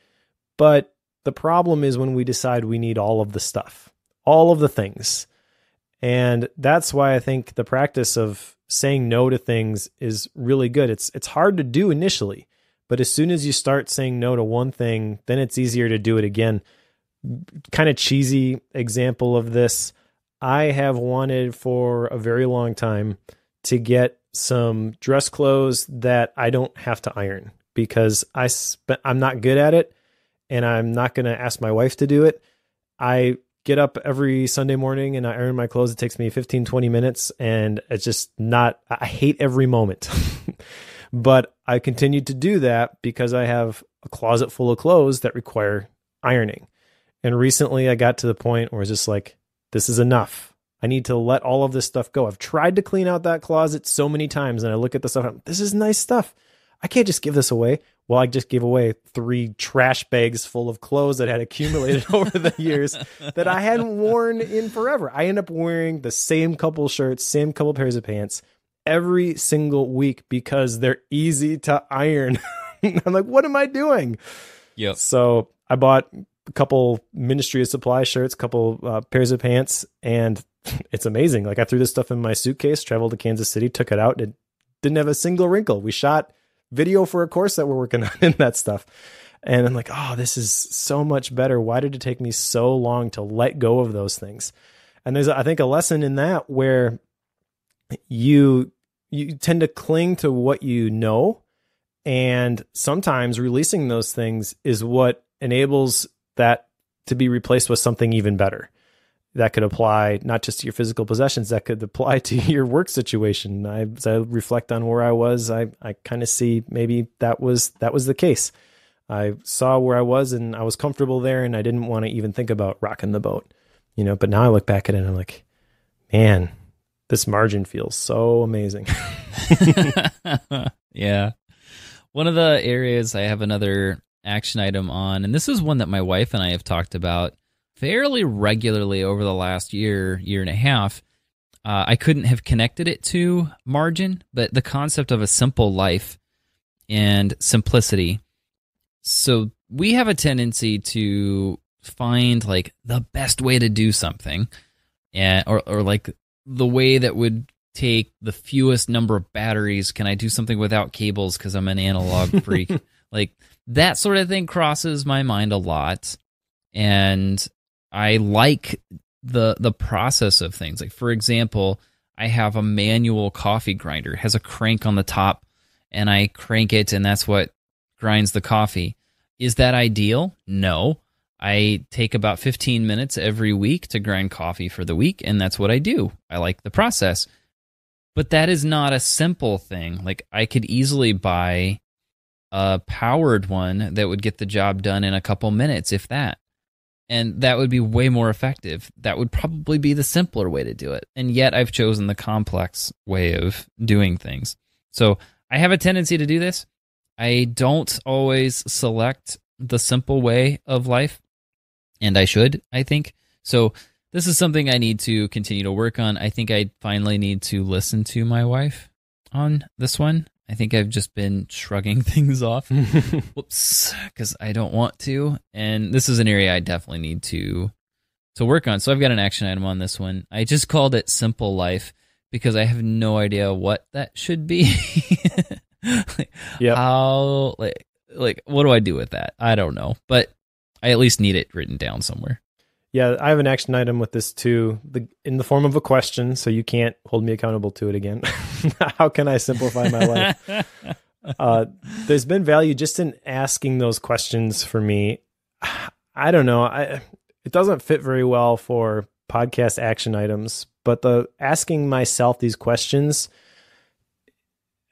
[SPEAKER 1] But the problem is when we decide we need all of the stuff, all of the things. And that's why I think the practice of saying no to things is really good. It's hard to do initially, but as soon as you start saying no to one thing, then it's easier to do it again. Kind of cheesy example of this. I have wanted for a very long time to get some dress clothes that I don't have to iron because I'm not good at it. And I'm not going to ask my wife to do it. I get up every Sunday morning and I iron my clothes. It takes me 15, 20 minutes and it's just not, I hate every moment. But I continue to do that because I have a closet full of clothes that require ironing. And recently I got to the point where it's just like, this is enough. I need to let all of this stuff go. I've tried to clean out that closet so many times and I look at the stuff, this is nice stuff. I can't just give this away. Well, I just gave away 3 trash bags full of clothes that had accumulated over the years that I hadn't worn in forever. I end up wearing the same couple shirts, same couple pairs of pants every single week because they're easy to iron. I'm like, what am I doing?
[SPEAKER 2] Yep.
[SPEAKER 1] So I bought a couple Ministry of Supply shirts, a couple pairs of pants, and it's amazing. Like I threw this stuff in my suitcase, traveled to Kansas City, took it out. It didn't have a single wrinkle. We shot video for a course that we're working on in that stuff. And I'm like, oh, this is so much better. Why did it take me so long to let go of those things? And there's, I think, a lesson in that where you tend to cling to what you know. And sometimes releasing those things is what enables that to be replaced with something even better. That could apply not just to your physical possessions, that could apply to your work situation. As I reflect on where I was, I kind of see maybe that was the case. I saw where I was and I was comfortable there and I didn't want to even think about rocking the boat, but now I look back at it and I'm like, man, This margin feels so amazing.
[SPEAKER 2] Yeah. One of the areas I have another action item on, and this is one that my wife and I have talked about fairly regularly over the last year and a half. I couldn't have connected it to margin, but the concept of a simple life and simplicity. So we have a tendency to find like the best way to do something, and or like the way that would take the fewest number of batteries. Can I do something without cables because I'm an analog freak? Like that sort of thing crosses my mind a lot, and I like the process of things. Like, for example, I have a manual coffee grinder. It has a crank on the top, and I crank it, and that's what grinds the coffee. Is that ideal? No. I take about 15 minutes every week to grind coffee for the week, and that's what I do. I like the process. But that is not a simple thing. Like, I could easily buy a powered one that would get the job done in a couple minutes, if that. And that would be way more effective. That would probably be the simpler way to do it. And yet I've chosen the complex way of doing things. So I have a tendency to do this. I don't always select the simple way of life, and I should, I think. So this is something I need to continue to work on. I think I finally need to listen to my wife on this one. I think I've just been shrugging things off. Whoops, because I don't want to. And this is an area I definitely need to work on. So I've got an action item on this one. I just called it Simple Life because I have no idea what that should be. How, like, what do I do with that? I don't know. But I at least need it written down somewhere.
[SPEAKER 1] Yeah, I have an action item with this too, in the form of a question, so you can't hold me accountable to it again. How can I simplify my life? There's been value just in asking those questions for me. I don't know. It doesn't fit very well for podcast action items, but the asking myself these questions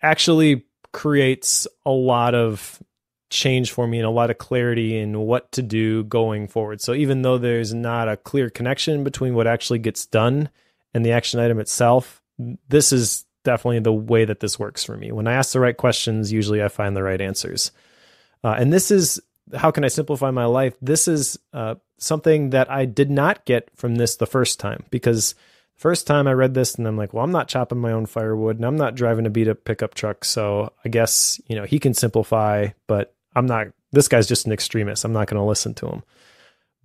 [SPEAKER 1] actually creates a lot of change for me and a lot of clarity in what to do going forward. So even though there's not a clear connection between what actually gets done and the action item itself, this is definitely the way that this works for me. When I ask the right questions, usually I find the right answers. And this is, how can I simplify my life? This is something that I did not get from this the first time, because the first time I read this and I'm like, well, I'm not chopping my own firewood and I'm not driving a beat up pickup truck. So I guess, he can simplify, but I'm not, this guy's just an extremist. I'm not going to listen to him.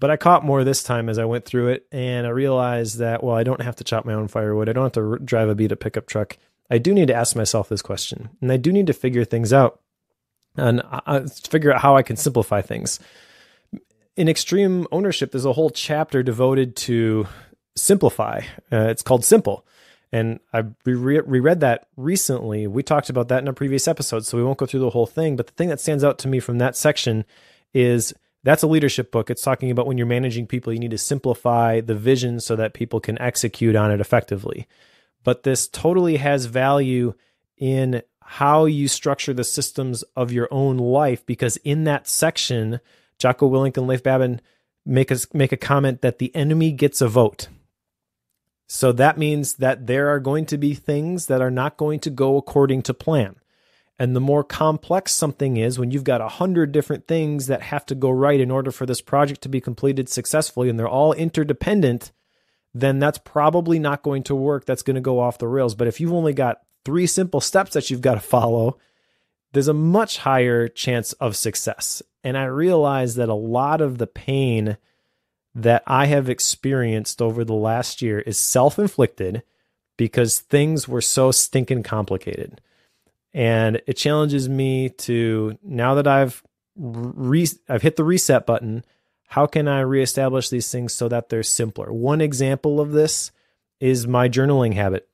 [SPEAKER 1] But I caught more this time as I went through it, and I realized that, well, I don't have to chop my own firewood. I don't have to drive a beat up pickup truck. I do need to ask myself this question, and I do need to figure things out and figure out how I can simplify things. In Extreme Ownership, there's a whole chapter devoted to simplify. It's called Simple. And I reread that recently. We talked about that in a previous episode, so we won't go through the whole thing. But the thing that stands out to me from that section is that's a leadership book. It's talking about when you're managing people, you need to simplify the vision so that people can execute on it effectively. But this totally has value in how you structure the systems of your own life, because in that section, Jocko Willink and Leif Babin make a comment that the enemy gets a vote. So that means that there are going to be things that are not going to go according to plan. And the more complex something is, when you've got 100 different things that have to go right in order for this project to be completed successfully, and they're all interdependent, then that's probably not going to work. That's going to go off the rails. But if you've only got 3 simple steps that you've got to follow, there's a much higher chance of success. And I realize that a lot of the pain that I have experienced over the last year is self-inflicted because things were so stinking complicated. And it challenges me to, now that I've hit the reset button, how can I reestablish these things so that they're simpler? One example of this is my journaling habit.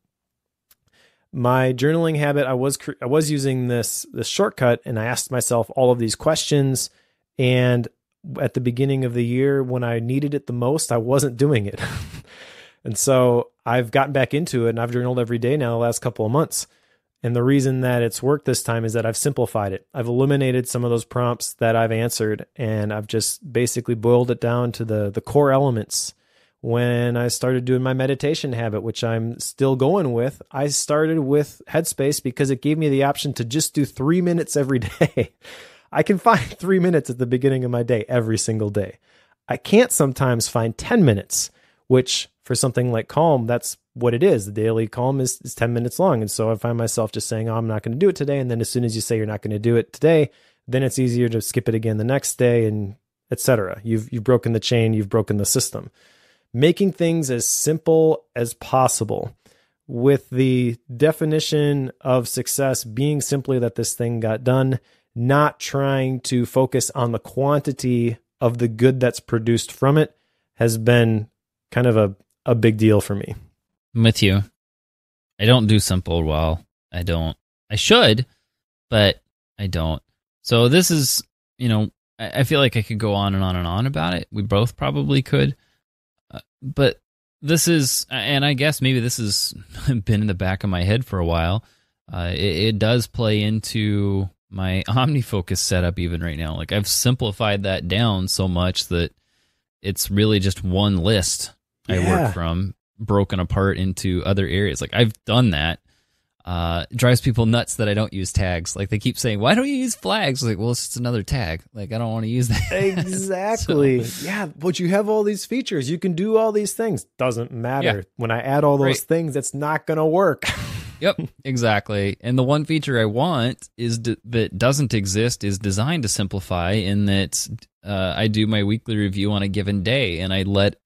[SPEAKER 1] My journaling habit, I was using this shortcut, and I asked myself all of these questions, and at the beginning of the year, when I needed it the most, I wasn't doing it. And so I've gotten back into it, and I've journaled every day now the last couple of months. And the reason that it's worked this time is that I've simplified it. I've eliminated some of those prompts that I've answered, and I've just basically boiled it down to the core elements. when I started doing my meditation habit, which I'm still going with. I started with Headspace because it gave me the option to just do 3 minutes every day. I can find 3 minutes at the beginning of my day every single day. I can't sometimes find 10 minutes, which for something like Calm, that's what it is. The daily Calm is 10 minutes long. And so I find myself just saying, oh, I'm not going to do it today. And then as soon as you say you're not going to do it today, then it's easier to skip it again the next day, and etc. You've broken the chain, you've broken the system. Making things as simple as possible, with the definition of success being simply that this thing got done, not trying to focus on the quantity of the good that's produced from it, has been kind of a big deal for me.
[SPEAKER 2] I'm with you. I don't do simple well. I don't. I should, but I don't. So this is, I feel like I could go on and on and on about it. We both probably could. But this is, and I guess maybe this has been in the back of my head for a while. It does play into my OmniFocus setup even right now. Like, I've simplified that down so much that it's really just one list I work from, broken apart into other areas. Like, I've done that. It drives people nuts that I don't use tags. Like, they keep saying, why don't you use flags? Like, well, it's just another tag. Like, I don't want to use that.
[SPEAKER 1] Exactly. Yeah, but you have all these features. You can do all these things. Doesn't matter. Yeah. When I add all those things, it's not going to work.
[SPEAKER 2] Yep, exactly. And the one feature I want is that doesn't exist is designed to simplify, in that I do my weekly review on a given day, and I let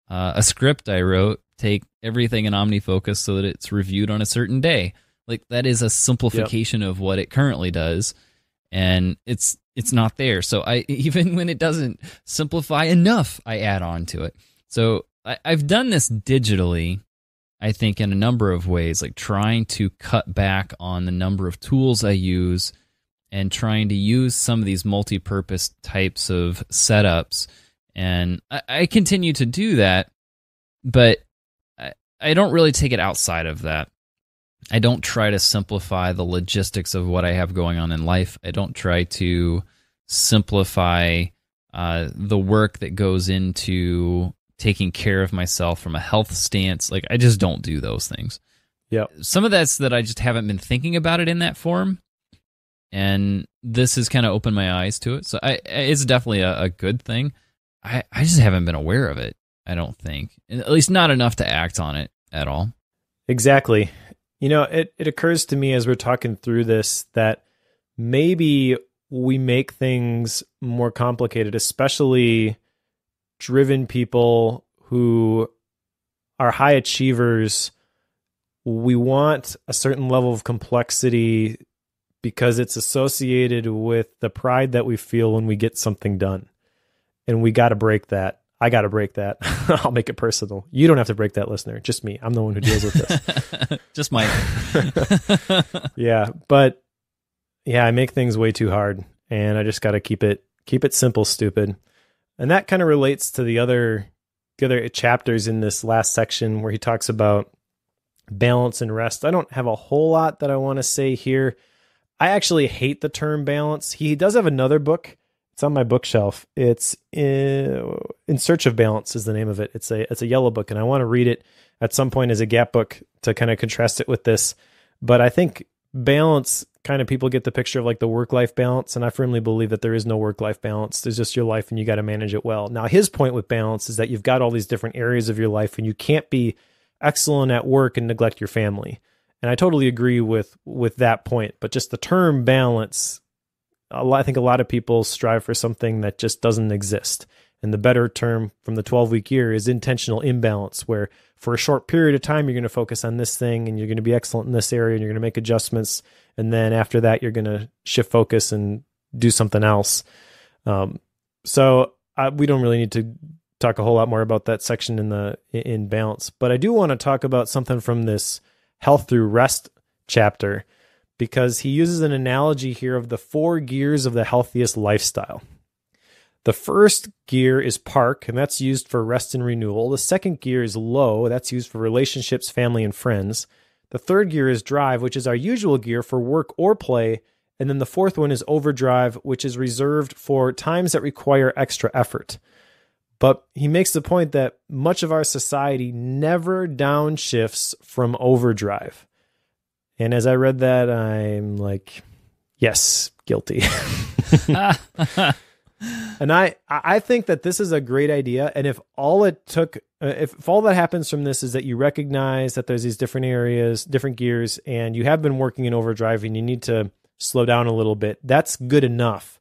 [SPEAKER 2] a script I wrote take everything in OmniFocus so that it's reviewed on a certain day. Like, that is a simplification of what it currently does, and it's not there. So even when it doesn't simplify enough, I add on to it. So I've done this digitally, I think, in a number of ways, like trying to cut back on the number of tools I use and trying to use some of these multi-purpose types of setups. And I continue to do that, but I don't really take it outside of that. I don't try to simplify the logistics of what I have going on in life. I don't try to simplify the work that goes into taking care of myself from a health stance. Like, I just don't do those things.
[SPEAKER 1] Yeah.
[SPEAKER 2] Some of that's that I just haven't been thinking about it in that form, and this has kind of opened my eyes to it. So it's definitely a good thing. I just haven't been aware of it, I don't think. At least not enough to act on it at all.
[SPEAKER 1] Exactly. It occurs to me as we're talking through this that maybe we make things more complicated, especially driven people who are high achievers. We want a certain level of complexity because it's associated with the pride that we feel when we get something done. And we got to break that. I got to break that. I'll make it personal. You don't have to break that, listener. Just me. I'm the one who deals with this.
[SPEAKER 2] Just Mike.
[SPEAKER 1] Yeah. But yeah, I make things way too hard, and I just got to keep it simple, stupid. And that kind of relates to the other chapters in this last section where he talks about balance and rest. I don't have a whole lot that I want to say here. I actually hate the term balance. He does have another book. It's on my bookshelf. It's In Search of Balance is the name of it. It's a yellow book, and I want to read it at some point as a gap book to kind of contrast it with this. But I think balance, kind of, people get the picture of like the work-life balance, and I firmly believe that there is no work-life balance. There's just your life, and you got to manage it well. Now, his point with balance is that you've got all these different areas of your life, and you can't be excellent at work and neglect your family. And I totally agree with that point. But just the term balance, I think a lot of people strive for something that just doesn't exist. And the better term from the 12-week year is intentional imbalance, where for a short period of time, you're going to focus on this thing and you're going to be excellent in this area and you're going to make adjustments. And then after that, you're going to shift focus and do something else. So we don't really need to talk a whole lot more about that section in balance. But I do want to talk about something from this Health Through Rest chapter, because he uses an analogy here of the 4 gears of the healthiest lifestyle. The first gear is park, and that's used for rest and renewal. The second gear is low. That's used for relationships, family, and friends. The third gear is drive, which is our usual gear for work or play. And then the fourth one is overdrive, which is reserved for times that require extra effort. But he makes the point that much of our society never downshifts from overdrive. And as I read that, I'm like, yes, guilty. And I think that this is a great idea. And if all it took, if all that happens from this is that you recognize that there's these different areas, different gears, and you have been working in overdrive and you need to slow down a little bit, that's good enough.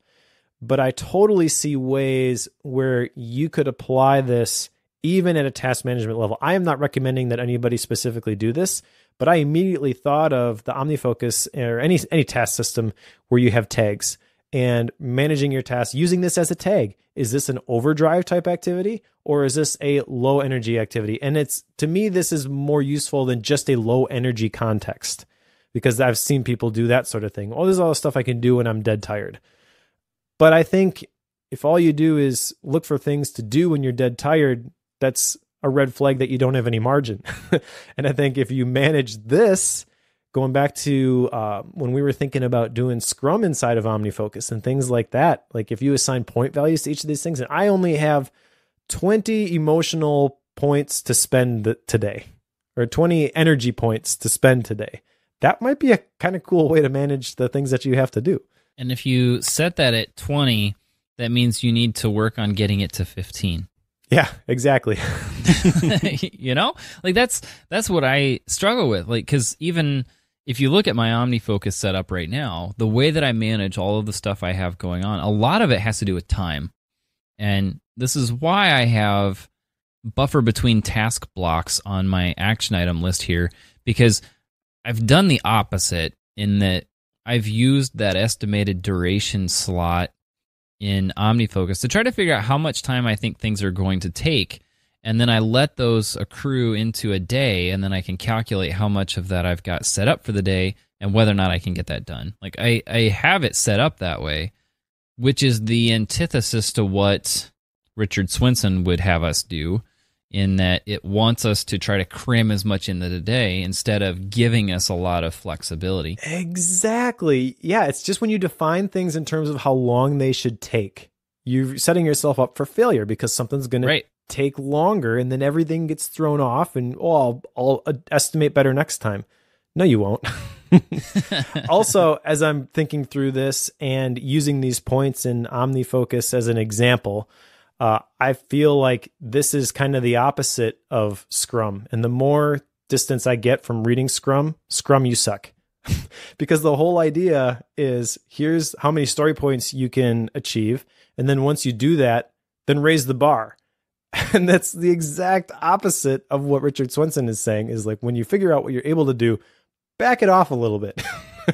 [SPEAKER 1] But I totally see ways where you could apply this even at a task management level. I am not recommending that anybody specifically do this, but I immediately thought of the OmniFocus or any task system where you have tags and managing your tasks using this as a tag. Is this an overdrive type activity or is this a low energy activity? And it's, to me, this is more useful than just a low energy context, because I've seen people do that sort of thing. Oh, there's all the stuff I can do when I'm dead tired. But I think if all you do is look for things to do when you're dead tired, that's a red flag that you don't have any margin. And I think if you manage this, going back to when we were thinking about doing Scrum inside of OmniFocus and things like that, like if you assign point values to each of these things, and I only have 20 emotional points to spend today, or 20 energy points to spend today, that might be a kind of cool way to manage the things that you have to do.
[SPEAKER 2] And if you set that at 20, that means you need to work on getting it to 15.
[SPEAKER 1] Yeah, exactly.
[SPEAKER 2] You know, like that's what I struggle with. Like, because even if you look at my OmniFocus setup right now, the way that I manage all of the stuff I have going on, a lot of it has to do with time. And this is why I have buffer between task blocks on my action item list here, because I've done the opposite in that I've used that estimated duration slot in OmniFocus to try to figure out how much time I think things are going to take. And then I let those accrue into a day, and then I can calculate how much of that I've got set up for the day and whether or not I can get that done. Like I have it set up that way, which is the antithesis to what Richard Swenson would have us do, in that it wants us to try to cram as much into the day instead of giving us a lot of flexibility.
[SPEAKER 1] Exactly. Yeah, it's just when you define things in terms of how long they should take, you're setting yourself up for failure because something's going to take longer, and then everything gets thrown off and, I'll estimate better next time. No, you won't. Also, as I'm thinking through this and using these points in OmniFocus as an example, I feel like this is kind of the opposite of Scrum. And the more distance I get from reading Scrum, you suck. Because the whole idea is, here's how many story points you can achieve. And then once you do that, then raise the bar. And that's the exact opposite of what Richard Swenson is saying, is like, when you figure out what you're able to do, back it off a little bit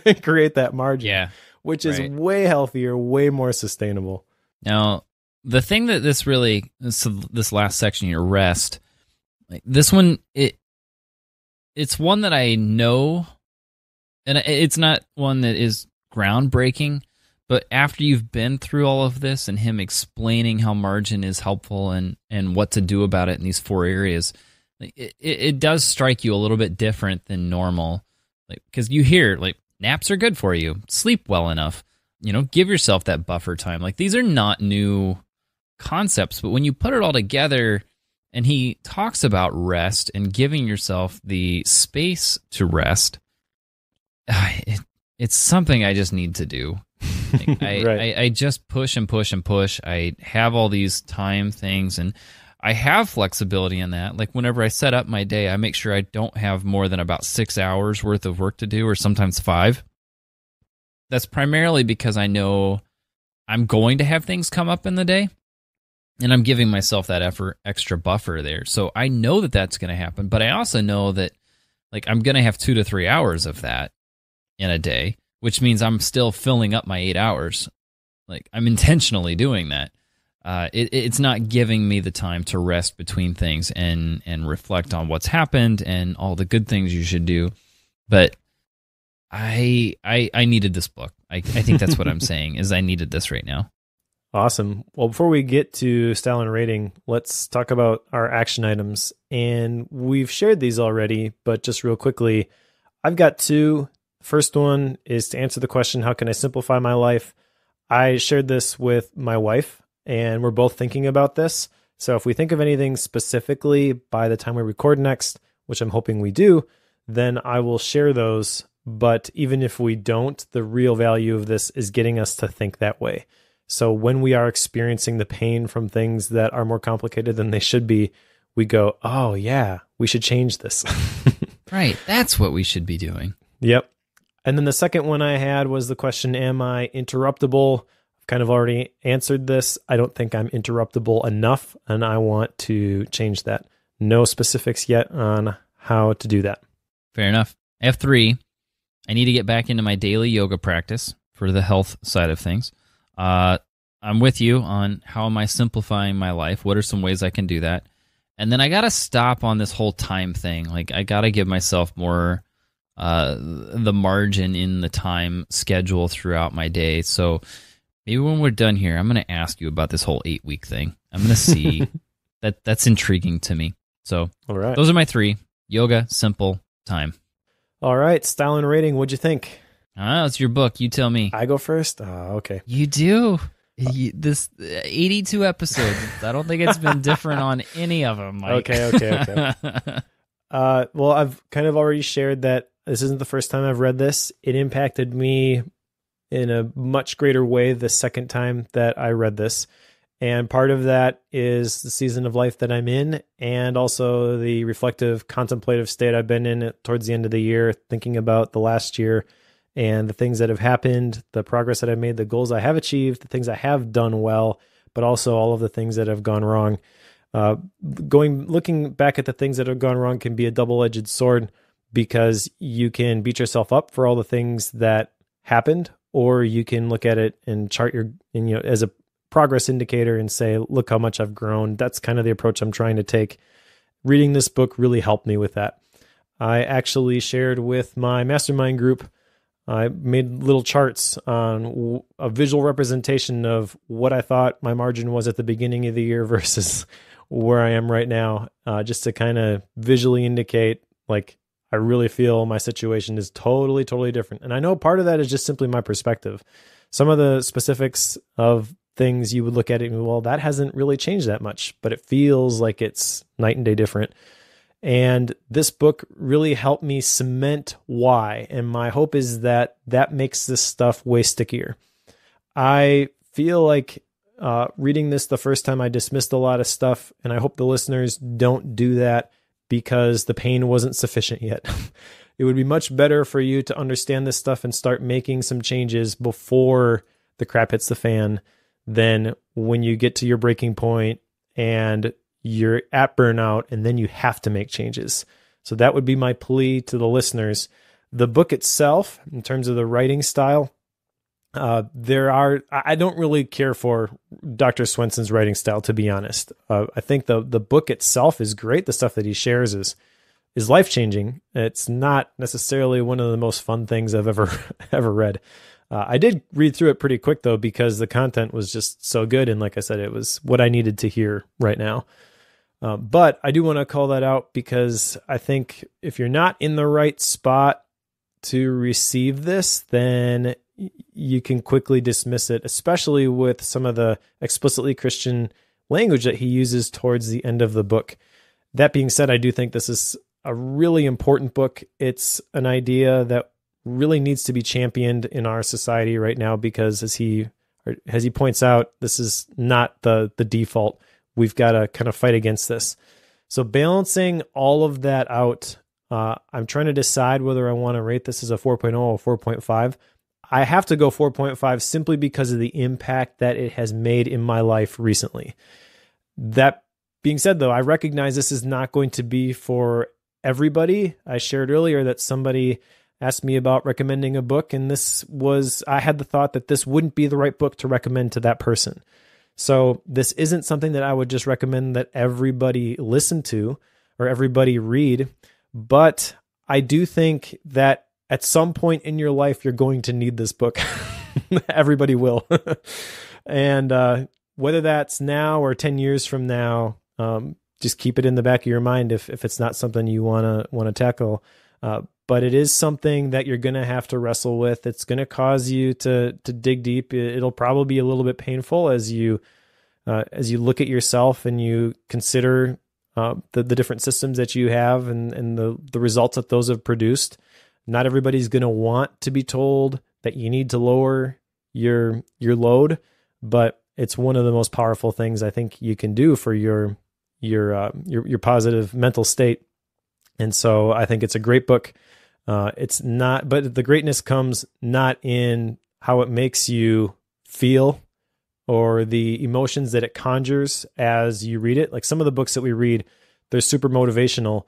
[SPEAKER 1] and create that margin, which is way healthier, way more sustainable.
[SPEAKER 2] Now, the thing that this last section here, rest, like this one, it's one that I know, and it's not one that is groundbreaking, but after you've been through all of this and him explaining how margin is helpful and what to do about it in these 4 areas, it does strike you a little bit different than normal. Like, because you hear, like, naps are good for you, sleep well enough, give yourself that buffer time. Like, these are not new concepts, but when you put it all together, and he talks about rest and giving yourself the space to rest, it's something I just need to do. Like, I just push and push and push. I have all these time things, and I have flexibility in that. Like, whenever I set up my day, I make sure I don't have more than about 6 hours worth of work to do, or sometimes 5. That's primarily because I know I'm going to have things come up in the day, and I'm giving myself that extra buffer there. So I know that that's going to happen, but I also know that, like, I'm going to have 2 to 3 hours of that in a day, which means I'm still filling up my 8 hours. Like, I'm intentionally doing that. It's not giving me the time to rest between things and reflect on what's happened and all the good things you should do. But I needed this book. I think that's what I'm saying, is I needed this right now.
[SPEAKER 1] Awesome. Well, before we get to style and rating, let's talk about our action items. And we've shared these already, but just real quickly, I've got 2. First one is to answer the question, how can I simplify my life? I shared this with my wife, and we're both thinking about this. So if we think of anything specifically by the time we record next, which I'm hoping we do, then I will share those. But even if we don't, the real value of this is getting us to think that way. So when we are experiencing the pain from things that are more complicated than they should be, we go, oh yeah, we should change this.
[SPEAKER 2] Right. That's what we should be doing.
[SPEAKER 1] Yep. And then the second one I had was the question, am I interruptible? I've kind of already answered this. I don't think I'm interruptible enough, and I want to change that. No specifics yet on how to do that.
[SPEAKER 2] Fair enough. I have 3. I need to get back into my daily yoga practice for the health side of things. I'm with you on how am I simplifying my life? What are some ways I can do that? And then I got to stop on this whole time thing. Like, I got to give myself more the margin in the time schedule throughout my day. So maybe when we're done here, I'm going to ask you about this whole 8-week thing. I'm going to see that's intriguing to me. So
[SPEAKER 1] all right.
[SPEAKER 2] Those are my 3: yoga, simple, time.
[SPEAKER 1] All right. Style and rating. What'd you think?
[SPEAKER 2] It's your book. You tell me.
[SPEAKER 1] I go first? Okay.
[SPEAKER 2] You do. This 82 episodes. I don't think it's been different on any of them, Mike.
[SPEAKER 1] Okay. Well, I've kind of already shared that this isn't the first time I've read this. It impacted me in a much greater way the second time that I read this. And part of that is the season of life that I'm in, and also the reflective, contemplative state I've been in towards the end of the year, thinking about the last year and the things that have happened, the progress that I've made, the goals I have achieved, the things I have done well, but also all of the things that have gone wrong. Looking back at the things that have gone wrong can be a double-edged sword, because you can beat yourself up for all the things that happened, or you can look at it and chart as a progress indicator and say, look how much I've grown. That's kind of the approach I'm trying to take. Reading this book really helped me with that. I actually shared with my mastermind group, I made little charts on a visual representation of what I thought my margin was at the beginning of the year versus where I am right now, just to kind of visually indicate, like, I really feel my situation is totally, totally different. And I know part of that is just simply my perspective. Some of the specifics of things you would look at it and, well, that hasn't really changed that much, but it feels like it's night and day different. And this book really helped me cement why. And my hope is that makes this stuff way stickier. I feel like reading this the first time, I dismissed a lot of stuff, and I hope the listeners don't do that because the pain wasn't sufficient yet. It would be much better for you to understand this stuff and start making some changes before the crap hits the fan than when you get to your breaking point and you're at burnout and then you have to make changes. So that would be my plea to the listeners. The book itself, in terms of the writing style, I don't really care for Dr. Swenson's writing style, to be honest. I think the book itself is great. The stuff that he shares is life-changing. It's not necessarily one of the most fun things I've ever read. I did read through it pretty quick, though, because the content was just so good. And like I said, it was what I needed to hear right now. But I do want to call that out, because I think if you're not in the right spot to receive this, then you can quickly dismiss it, especially with some of the explicitly Christian language that he uses towards the end of the book. That being said, I do think this is a really important book. It's an idea that really needs to be championed in our society right now, because as he points out, this is not the default. We've got to kind of fight against this. So balancing all of that out, I'm trying to decide whether I want to rate this as a 4.0 or 4.5. I have to go 4.5 simply because of the impact that it has made in my life recently. That being said, though, I recognize this is not going to be for everybody. I shared earlier that somebody asked me about recommending a book, and I had the thought that this wouldn't be the right book to recommend to that person. So this isn't something that I would just recommend that everybody listen to or everybody read, but I do think that at some point in your life, you're going to need this book. Everybody will. And whether that's now or 10 years from now, just keep it in the back of your mind if it's not something you want to tackle. But it is something that you're going to have to wrestle with. It's going to cause you to dig deep. It'll probably be a little bit painful as you as you look at yourself and you consider the different systems that you have and the results that those have produced. Not everybody's going to want to be told that you need to lower your load, but it's one of the most powerful things I think you can do for your positive mental state. And so I think it's a great book. It's not, but the greatness comes not in how it makes you feel or the emotions that it conjures as you read it. Like some of the books that we read, they're super motivational.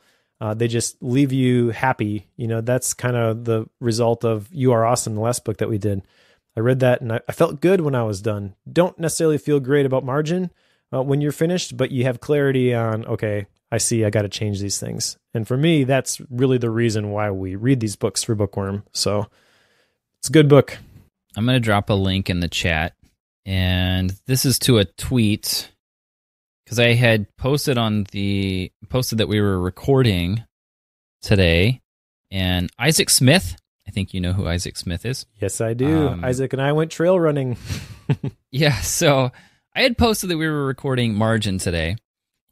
[SPEAKER 1] They just leave you happy. That's kind of the result of You Are Awesome, the last book that we did. I read that and I felt good when I was done. Don't necessarily feel great about margin when you're finished, but you have clarity on, okay, I see I got to change these things. And for me, that's really the reason why we read these books for Bookworm. So it's a good book.
[SPEAKER 2] I'm going to drop a link in the chat. And this is to a tweet because I had posted that we were recording today, and Isaac Smith, I think you know who Isaac Smith is.
[SPEAKER 1] Yes, I do. Isaac and I went trail running.
[SPEAKER 2] Yeah, so I had posted that we were recording Margin today,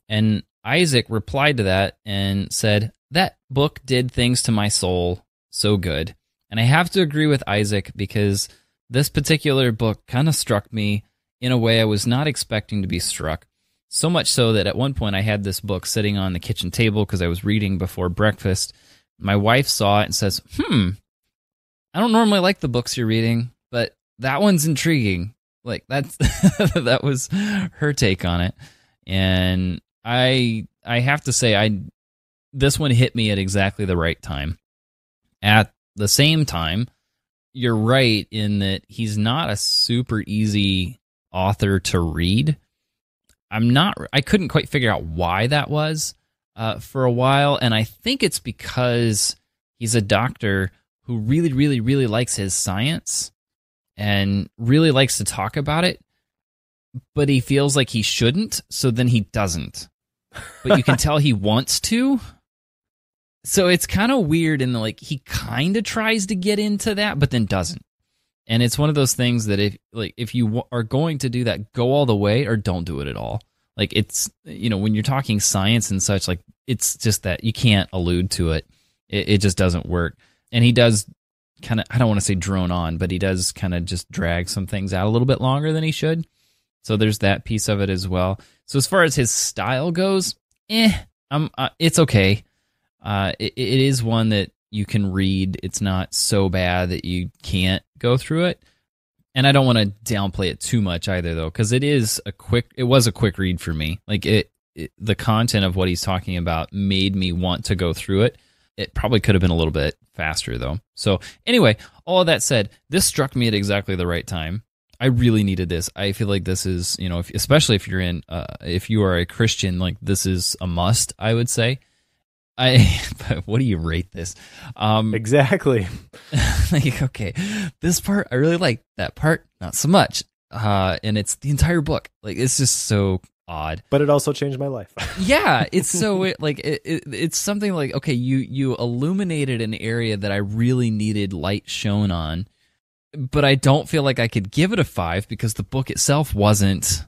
[SPEAKER 2] and Isaac replied to that and said, that book did things to my soul so good. And I have to agree with Isaac because this particular book kind of struck me in a way I was not expecting to be struck. So much so that at one point I had this book sitting on the kitchen table because I was reading before breakfast. My wife saw it and says, I don't normally like the books you're reading, but that one's intriguing. Like that's that was her take on it. And I have to say this one hit me at exactly the right time. At the same time, you're right in that he's not a super easy author to read. I couldn't quite figure out why that was for a while, and I think it's because he's a doctor who really, really, really likes his science and really likes to talk about it, but he feels like he shouldn't, so then he doesn't. But you can tell he wants to. So it's kind of weird in like he kind of tries to get into that, but then doesn't. And it's one of those things that if you are going to do that, go all the way or don't do it at all. Like it's, when you're talking science and such, like it's just that you can't allude to it. It just doesn't work. And he does kind of, I don't want to say drone on, but he does kind of just drag some things out a little bit longer than he should. So there's that piece of it as well. So as far as his style goes, it's okay. It is one that you can read. It's not so bad that you can't go through it. And I don't want to downplay it too much either, though, because it was a quick read for me. Like the content of what he's talking about made me want to go through it. It probably could have been a little bit faster, though. So anyway, all of that said, this struck me at exactly the right time. I really needed this. I feel like this is, especially if you are a Christian, like this is a must, I would say. What do you rate this?
[SPEAKER 1] Exactly.
[SPEAKER 2] Like, okay, this part I really like, that part not so much. And it's the entire book. Like it's just so odd.
[SPEAKER 1] But it also changed my life.
[SPEAKER 2] Yeah, it's so like it's something like, okay, you illuminated an area that I really needed light shown on, but I don't feel like I could give it a 5 because the book itself wasn't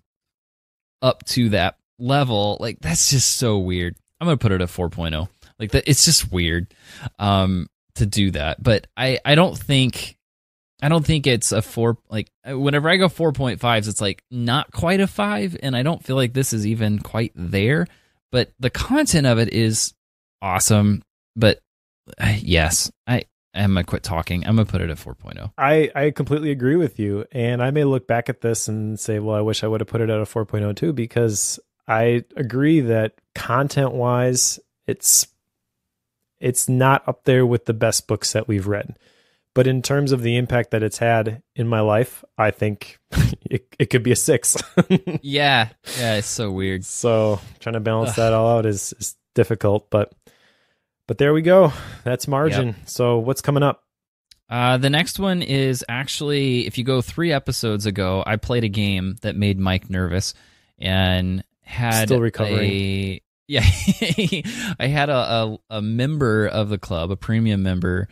[SPEAKER 2] up to that level. Like that's just so weird. I'm gonna put it at 4.0. Like that, it's just weird to do that. But I don't think it's a 4. Like whenever I go 4.5s, it's like not quite a 5, and I don't feel like this is even quite there. But the content of it is awesome. But yes, I'm gonna quit talking. I'm gonna put it at 4.0.
[SPEAKER 1] I completely agree with you, and I may look back at this and say, well, I wish I would have put it at a 4.0 too, because I agree that content-wise, it's not up there with the best books that we've read. But in terms of the impact that it's had in my life, I think it could be a 6.
[SPEAKER 2] Yeah, it's so weird.
[SPEAKER 1] So trying to balance that all out is difficult, but there we go. That's Margin. Yep. So what's coming up?
[SPEAKER 2] The next one is actually, if you go 3 episodes ago, I played a game that made Mike nervous and had
[SPEAKER 1] still recovering.
[SPEAKER 2] I had a member of the club, a premium member,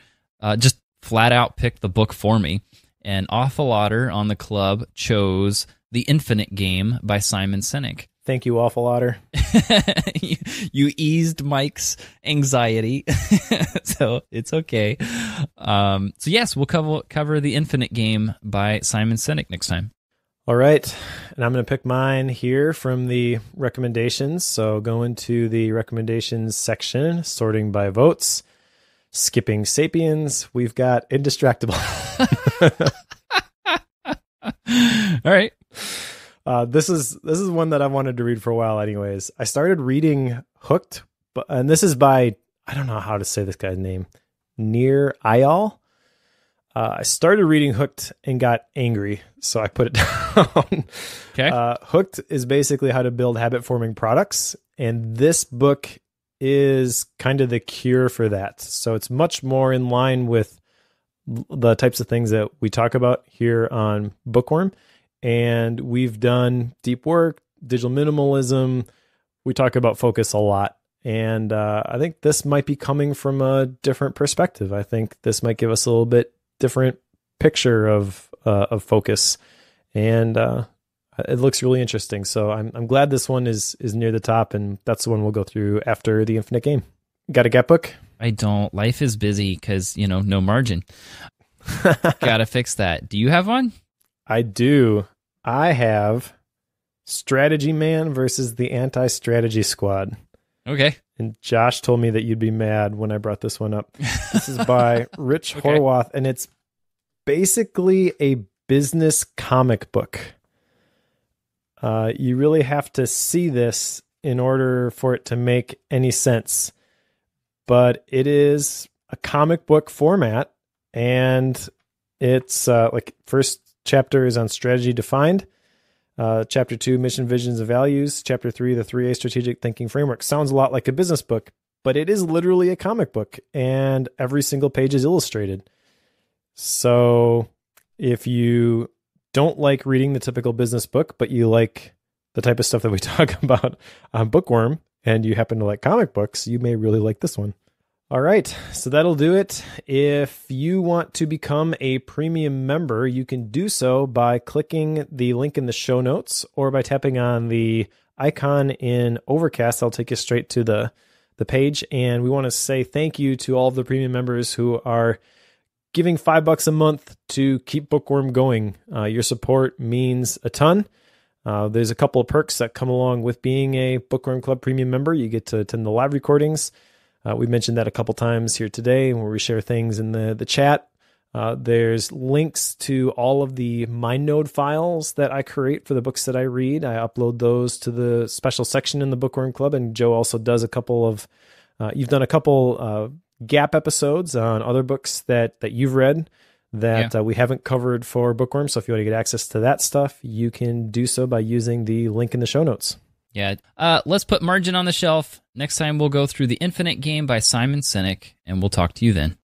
[SPEAKER 2] just flat out pick the book for me. an awful otter on the club chose The Infinite Game by Simon Sinek.
[SPEAKER 1] Thank you, Awful Otter.
[SPEAKER 2] you eased Mike's anxiety, so it's okay. So yes, we'll cover The Infinite Game by Simon Sinek next time.
[SPEAKER 1] All right, and I'm going to pick mine here from the recommendations. So going to the recommendations section, sorting by votes, skipping Sapiens, we've got Indistractable.
[SPEAKER 2] All right.
[SPEAKER 1] This is one that I've wanted to read for a while anyways. I started reading Hooked, and this is by, I don't know how to say this guy's name, Nir Eyal. I started reading Hooked and got angry, so I put it down.
[SPEAKER 2] Okay.
[SPEAKER 1] Hooked is basically how to build habit-forming products, and this book is kind of the cure for that. So it's much more in line with the types of things that we talk about here on Bookworm. And we've done deep work, digital minimalism. We talk about focus a lot. And I think this might be coming from a different perspective. I think this might give us a little bit different picture of focus. And it looks really interesting. So I'm glad this one is near the top. And that's the one we'll go through after The Infinite Game. Got a Gap book?
[SPEAKER 2] I don't. Life is busy because, no margin. Gotta fix that. Do you have one?
[SPEAKER 1] I do. I have Strategy Man versus the Anti-Strategy Squad.
[SPEAKER 2] Okay.
[SPEAKER 1] And Josh told me that you'd be mad when I brought this one up. This is by Rich Horwath, and it's basically a business comic book. You really have to see this in order for it to make any sense. But it is a comic book format, and it's first chapter is on strategy defined. Chapter 2, mission, visions, and values. Chapter 3, the 3A strategic thinking framework. Sounds a lot like a business book, but it is literally a comic book, and every single page is illustrated. So if you don't like reading the typical business book, but you like the type of stuff that we talk about on Bookworm, and you happen to like comic books, you may really like this one. All right, so that'll do it. If you want to become a premium member, you can do so by clicking the link in the show notes or by tapping on the icon in Overcast. I'll take you straight to the page. And we want to say thank you to all of the premium members who are giving $5 a month to keep Bookworm going. Your support means a ton. There's a couple of perks that come along with being a Bookworm Club premium member. You get to attend the live recordings. We mentioned that a couple times here today where we share things in the chat. There's links to all of the MindNode files that I create for the books that I read. I upload those to the special section in the Bookworm Club, and Joe also does a couple of, you've done a couple Gap episodes on other books that you've read that we haven't covered for Bookworm. So if you want to get access to that stuff, you can do so by using the link in the show notes.
[SPEAKER 2] Yeah. Let's put margin on the shelf. Next time we'll go through The Infinite Game by Simon Sinek, and we'll talk to you then.